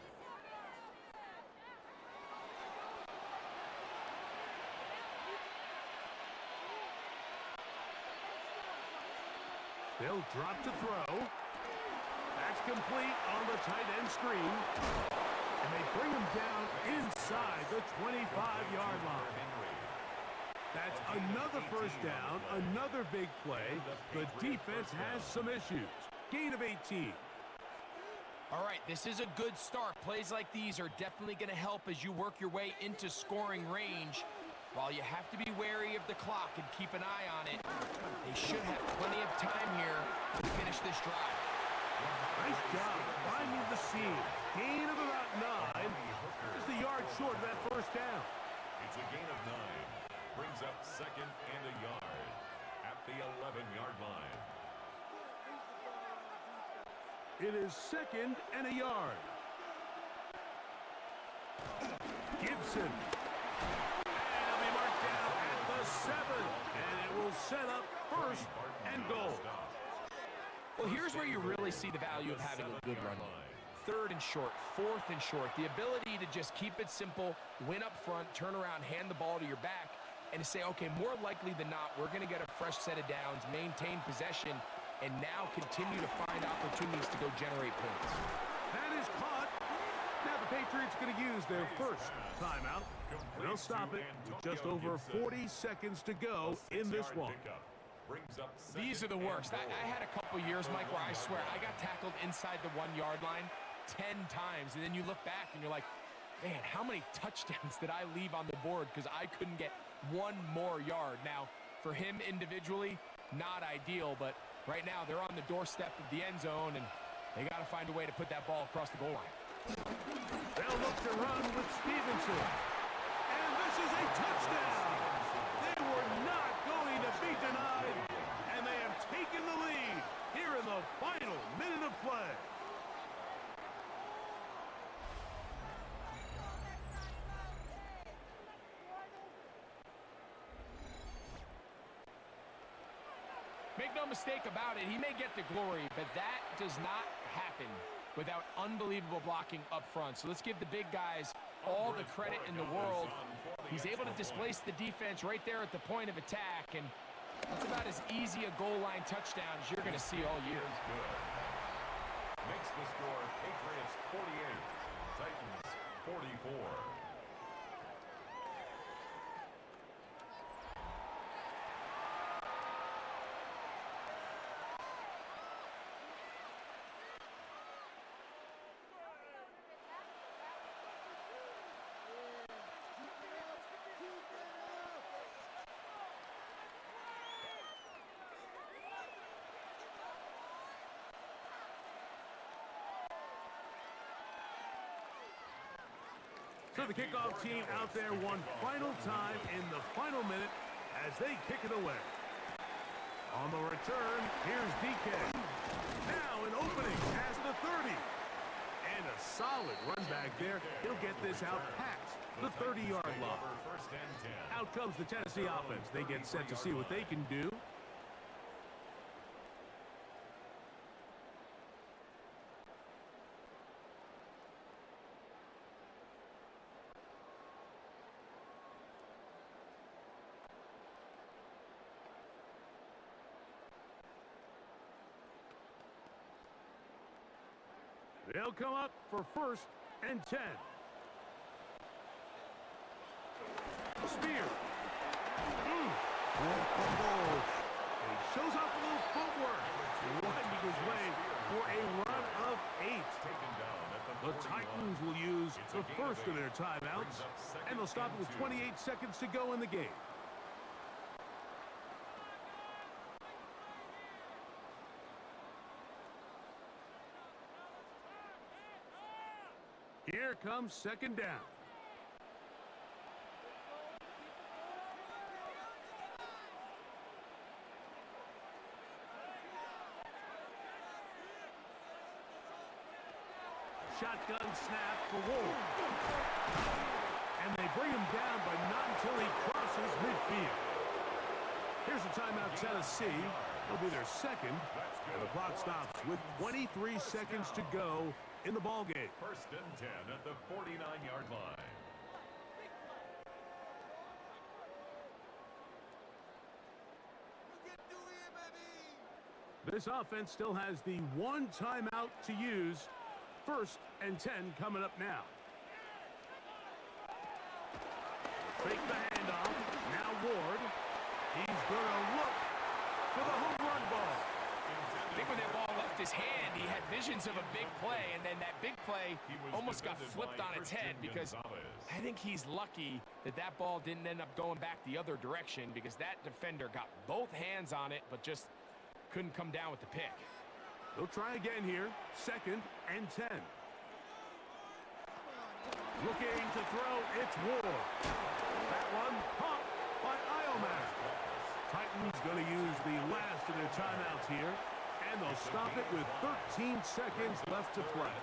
They'll drop to throw. That's complete on the tight end screen. And they bring him down inside the 25-yard line. That's another 1st down, another big play. The defense has some issues. Gain of 18. All right, this is a good start. Plays like these are definitely going to help as you work your way into scoring range. While you have to be wary of the clock and keep an eye on it, they should have plenty of time here to finish this drive. Nice job finding the seam. Gain of about 9. Just a yard short of that 1st down. It's a gain of 9. Brings up 2nd and a yard at the 11-yard line. It is 2nd and a yard. Gibson. And it'll be marked down at the 7. And it will set up 1st and goal. Well, here's where you really see the value of having a good run game. 3rd and short, 4th and short. The ability to just keep it simple, win up front, turn around, hand the ball to your back, and to say, okay, more likely than not, we're going to get a fresh set of downs, maintain possession, and now continue to find opportunities to go generate points. That is caught. Now the Patriots going to use their 1st timeout. They'll stop it with just over 40 seconds to go in this one. These are the worst. I had a couple years, Mike, where I swear I got tackled inside the 1-yard line 10 times, and then you look back and you're like, man, how many touchdowns did I leave on the board because I couldn't get one more yard? Now, for him individually, not ideal, but right now they're on the doorstep of the end zone, and they got to find a way to put that ball across the goal line. They'll look to run with Stevenson. And this is a touchdown. They were not going to be denied, and they have taken the lead here in the final minute of play. Make no mistake about it, he may get the glory, but that does not happen without unbelievable blocking up front. So let's give the big guys all the credit in the world. He's able to displace the defense right there at the point of attack, and that's about as easy a goal line touchdown as you're going to see all year. Makes the score Patriots 48, Titans 44. So the kickoff team out there one final time in the final minute as they kick it away. On the return, here's DK. Now an opening past the 30. And a solid run back there. He'll get this out past the 30-yard line. Out comes the Tennessee offense. They get set to see what they can do. They'll come up for 1st and 10. Spear. He shows off a little footwork. Winding his way for a run of 8. The Titans will use the first of their timeouts, and they'll stop it with 28 seconds to go in the game. Here comes 2nd down. Shotgun snap for Ward. And they bring him down, but not until he crosses midfield. Here's a timeout, Tennessee. It'll be their 2nd, and the clock stops with 23 seconds to go in the ballgame. 1st and 10 at the 49-yard line. This offense still has the one timeout to use. 1st and 10 coming up now. Fake the handoff. Now Ward. He's going to look for the home run ball. I think when that ball left his hand, he had visions of a big play, and then that big play almost got flipped on its head because I think he's lucky that that ball didn't end up going back the other direction because that defender got both hands on it but just couldn't come down with the pick. They'll try again here. 2nd and 10. Looking to throw, it's Ward. That one caught by Iomar. Titans going to use the last of their timeouts here, and they'll stop it with 13 seconds left to play.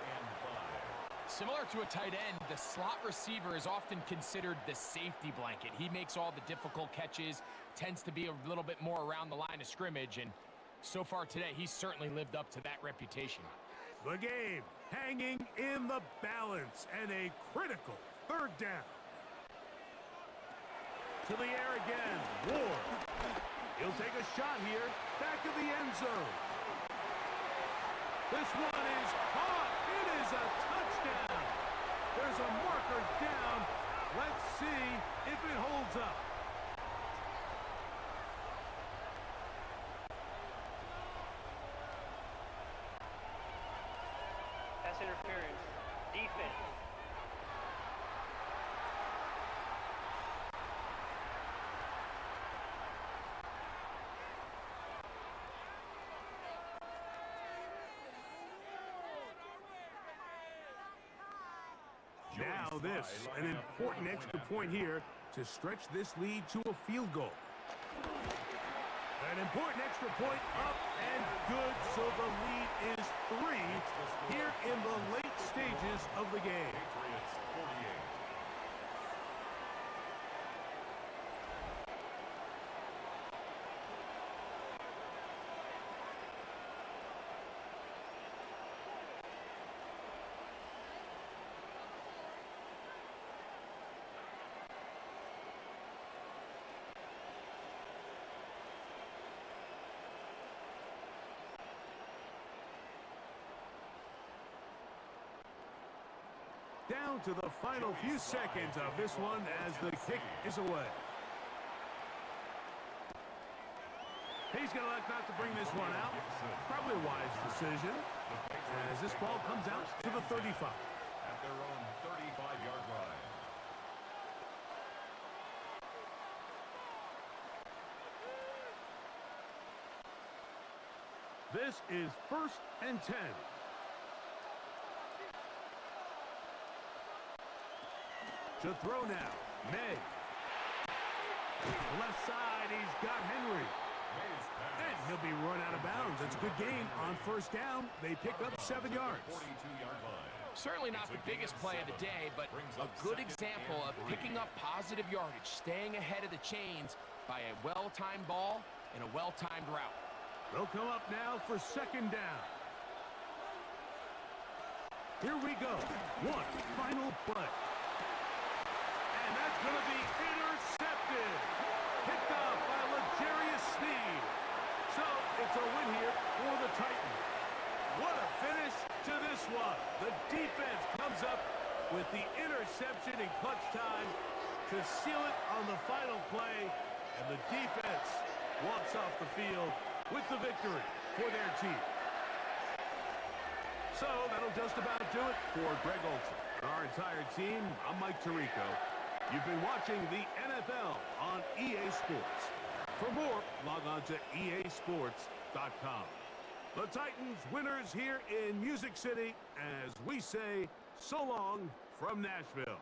Similar to a tight end, the slot receiver is often considered the safety blanket. He makes all the difficult catches, tends to be a little bit more around the line of scrimmage, and so far today, he's certainly lived up to that reputation. The game hanging in the balance, and a critical 3rd down. To the air again, Ward. He'll take a shot here, back of the end zone. This one is caught. It is a touchdown. There's a marker down. Let's see if it holds up. Pass interference. Defense. Now this, an important extra point here to stretch this lead to a field goal. An important extra point up and good, so the lead is 3 here in the late stages of the game. Patriots 48. Down to the final few seconds of this one as the kick is away. He's going to elect not to bring this one out. Probably a wise decision as this ball comes out to the 35. At their own 35-yard line. This is 1st and 10. To throw now, May. Left side, he's got Henry. And he'll be run out of bounds. It's a good gain on first down. They pick up 7 yards. 42-yard line. Certainly not the biggest play of the day, but a good example of picking up positive yardage, staying ahead of the chains by a well-timed ball and a well-timed route. They'll come up now for second down. Here we go. One final play. And that's going to be intercepted. Picked off by L'Jarius Sneed. So it's a win here for the Titans. What a finish to this one. The defense comes up with the interception in clutch time to seal it on the final play. And the defense walks off the field with the victory for their team. So that'll just about do it for Greg Olsen. Our entire team, I'm Mike Tirico. You've been watching the NFL on EA Sports. For more, log on to easports.com. The Titans winners here in Music City as we say so long from Nashville.